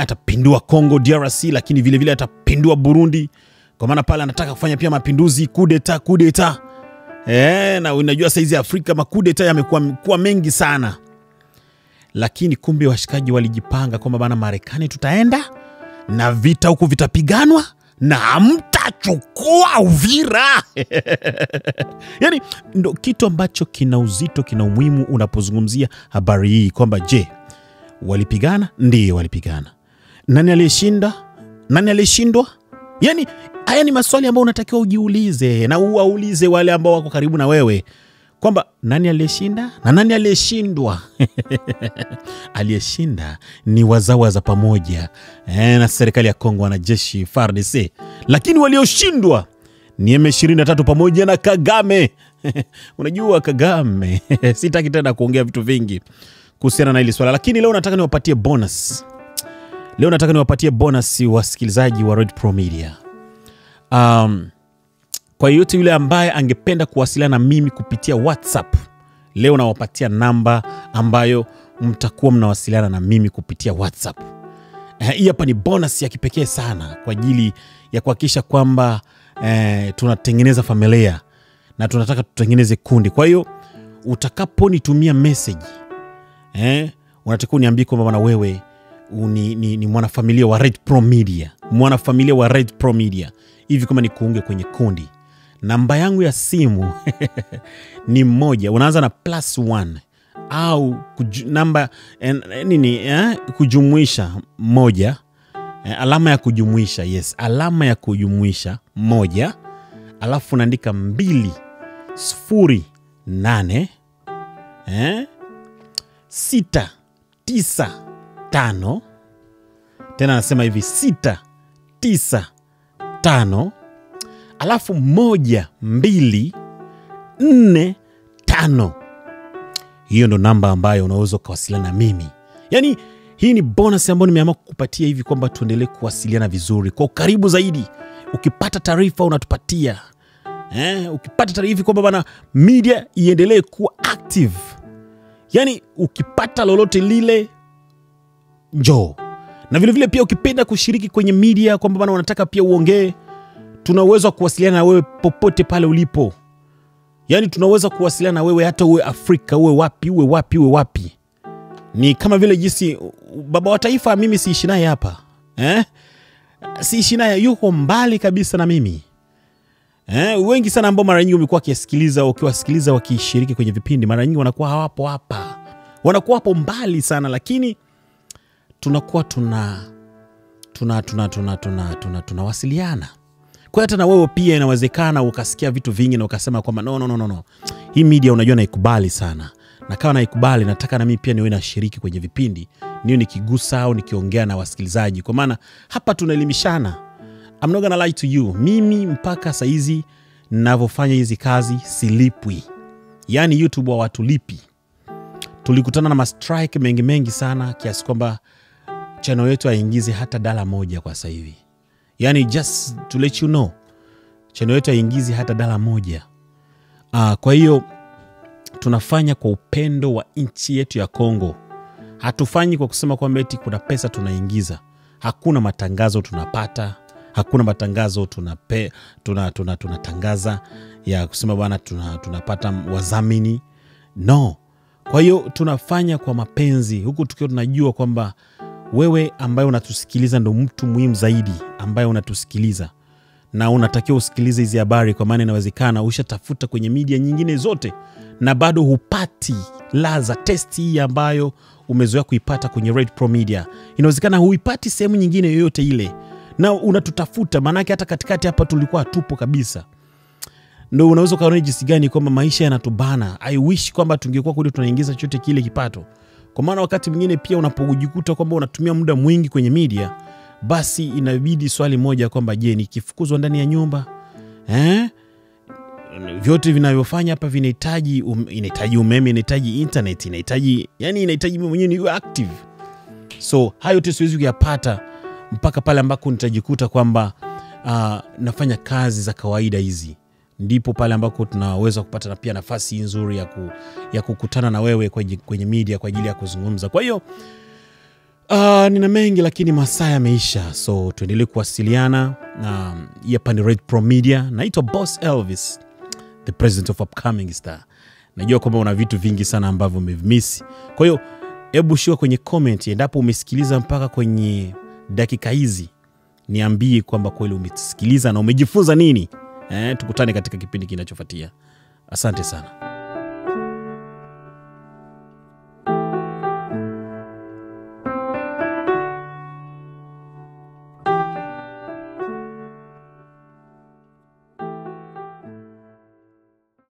atapindua Kongo DRC, lakini vile vile atapindua Burundi, kwa maana pale anataka kufanya pia mapinduzi, kudeta. Na unajua saizi Afrika makudeta yamekuwa mengi sana, lakini kumbe washikaji walijipanga kwamba bana Marekani tutaenda na vita huku vitapiganwa na hamtachukua Uvira. Yani ndo kitu ambacho kina uzito, kina umuhimu unapozungumzia habari hii, kwamba je, walipigana? Ndiyo walipigana. Nani aliyeshinda? Nani aliyeshindwa? Yani haya ni maswali ambayo unatakiwa ujiulize, na uwaulize wale ambao wako karibu na wewe, kwamba nani aliyeshinda na nani aliyeshindwa. Aliyeshinda ni wazawaza pamoja na serikali ya Kongo, wanajeshi FARDC, lakini walioshindwa ni M23 pamoja na Kagame. Unajua Kagame sitaki tena kuongea vitu vingi kuhusiana na hili swala, lakini leo nataka niwapatie bonus. Leo nataka niwapatie bonus wasikilizaji wa Red Pro Media. Kwa yote yule ambaye angependa kuwasiliana na mimi kupitia WhatsApp, leo nawapatia namba ambayo mtakuwa mnawasiliana na mimi kupitia WhatsApp. Hii hapa ni bonus ya kipekee sana kwa ajili ya kuhakikisha kwamba tunatengeneza familia na tunataka tutengeneze kundi. Kwa hiyo utakaponitumia message, unatakiwa uniambie kwamba bwana wewe ni mwanafamilia wa Red Pro Media, mwanafamilia wa Red Pro Media, hivi kama ni kuunge kwenye kundi. Namba yangu ya simu ni 1, unaanza na +1 au namba kujumuisha 1, alama ya kujumuisha, yes, alama ya kujumuisha 1, alafu unaandika 208 695, tena nasema hivi 695, alafu 1245. Hiyo ndo namba ambayo unaweza kuwasiliana na mimi. Yani hii ni bonus ambayo nimeamua kukupatia hivi kwamba tuendelee kuwasiliana vizuri kwa ukaribu zaidi. Ukipata taarifa unatupatia. Ukipata taarifa hivi kwamba bana media iendelee kuwa active. Yani ukipata lolote lile njoo. Na vile vile pia ukipenda kushiriki kwenye media kwamba bana unataka pia uongee, tunaweza kuwasiliana na wewe popote pale ulipo. Yani tunaweza kuwasiliana na wewe hata uwe Afrika, uwe wapi. Ni kama vile jinsi baba wa taifa mimi siishi naye hapa. Siishi naye, yuko mbali kabisa na mimi. Wengi sana ambao mara nyingi umekuwa kisikiliza, ukiwasikiliza wakishiriki kwenye vipindi, mara nyingi wanakuwa hawapo hapa. Wanakuwa hapo mbali sana, lakini tunakuwa tunawasiliana. Kwa hata na wewe pia inawezekana ukasikia vitu vingi na ukasema kwamba no. Hii media unajua naikubali sana. Na kama naikubali, nataka na mimi pia niwe nashiriki kwenye vipindi. Niwe nikigusa au nikiongea na wasikilizaji. Kwa maana hapa tunaelimishana. I'm not gonna lie to you. Mimi mpaka saizi ninavyofanya hizi kazi silipwi. Yani YouTube wa watu lipi. Tulikutana na ma-strike mengi sana kiasi kwamba channel yetu haingizi hata $1 kwa sasa hivi. Yani just to let you know, channel yetu haingizi hata $1. Kwa hiyo tunafanya kwa upendo wa nchi yetu ya Kongo. Hatufanyi kwa kusema kwamba eti kuna pesa tunaingiza. Hakuna matangazo tunapata, hakuna matangazo tunatangaza ya kusema bwana tunapata wadhamini. No. Kwa hiyo tunafanya kwa mapenzi, huku tukiwa tunajua kwamba wewe ambaye unatusikiliza ndo mtu muhimu zaidi ambaye unatusikiliza, na unatakiwa usikilize hizi habari, kwa maana inawezekana ushatafuta kwenye media nyingine zote na bado hupati ladha testi hii ambayo umezoea kuipata kwenye Red Pro Media. Inawezekana huipati sehemu nyingine yoyote ile na unatutafuta, maana yake hata katikati hapa tulikuwa tupo kabisa. Ndio unaweza kuona jinsi gani kwamba maisha yanatubana. I wish kwamba tungekuwa kule tunaingiza chochote kile kipato. Kwa maana wakati mwingine pia unapojikuta kwamba unatumia muda mwingi kwenye media, basi inabidi swali moja kwamba je, nikifukuzwa ndani ya nyumba, vyote vinavyofanya hapa vinahitaji inahitaji umeme, inahitaji internet, inahitaji mimi mwenyewe ni active. So hayo yote siwezi kuyapata mpaka pale ambako nitajikuta kwamba nafanya kazi za kawaida hizi. Ndipo pale ambako tunaweza kupata na pia nafasi nzuri ya kukutana na wewe kwenye media kwa ajili ya kuzungumza. Kwa hiyo nina mengi, lakini masaa yameisha. So tuendelee kuwasiliana na hapa ni Red Pro Media. Naitwa Boss Elvis, the president of Upcoming Star. Najua kwamba una vitu vingi sana ambavyo umevimiss. Kwa hiyo hebu shika kwenye comment endapo umesikiliza mpaka kwenye dakika hizi. Niambie kwamba kweli umesikiliza na umejifunza nini. Tukutane katika kipindi kinachofuatia. Asante sana.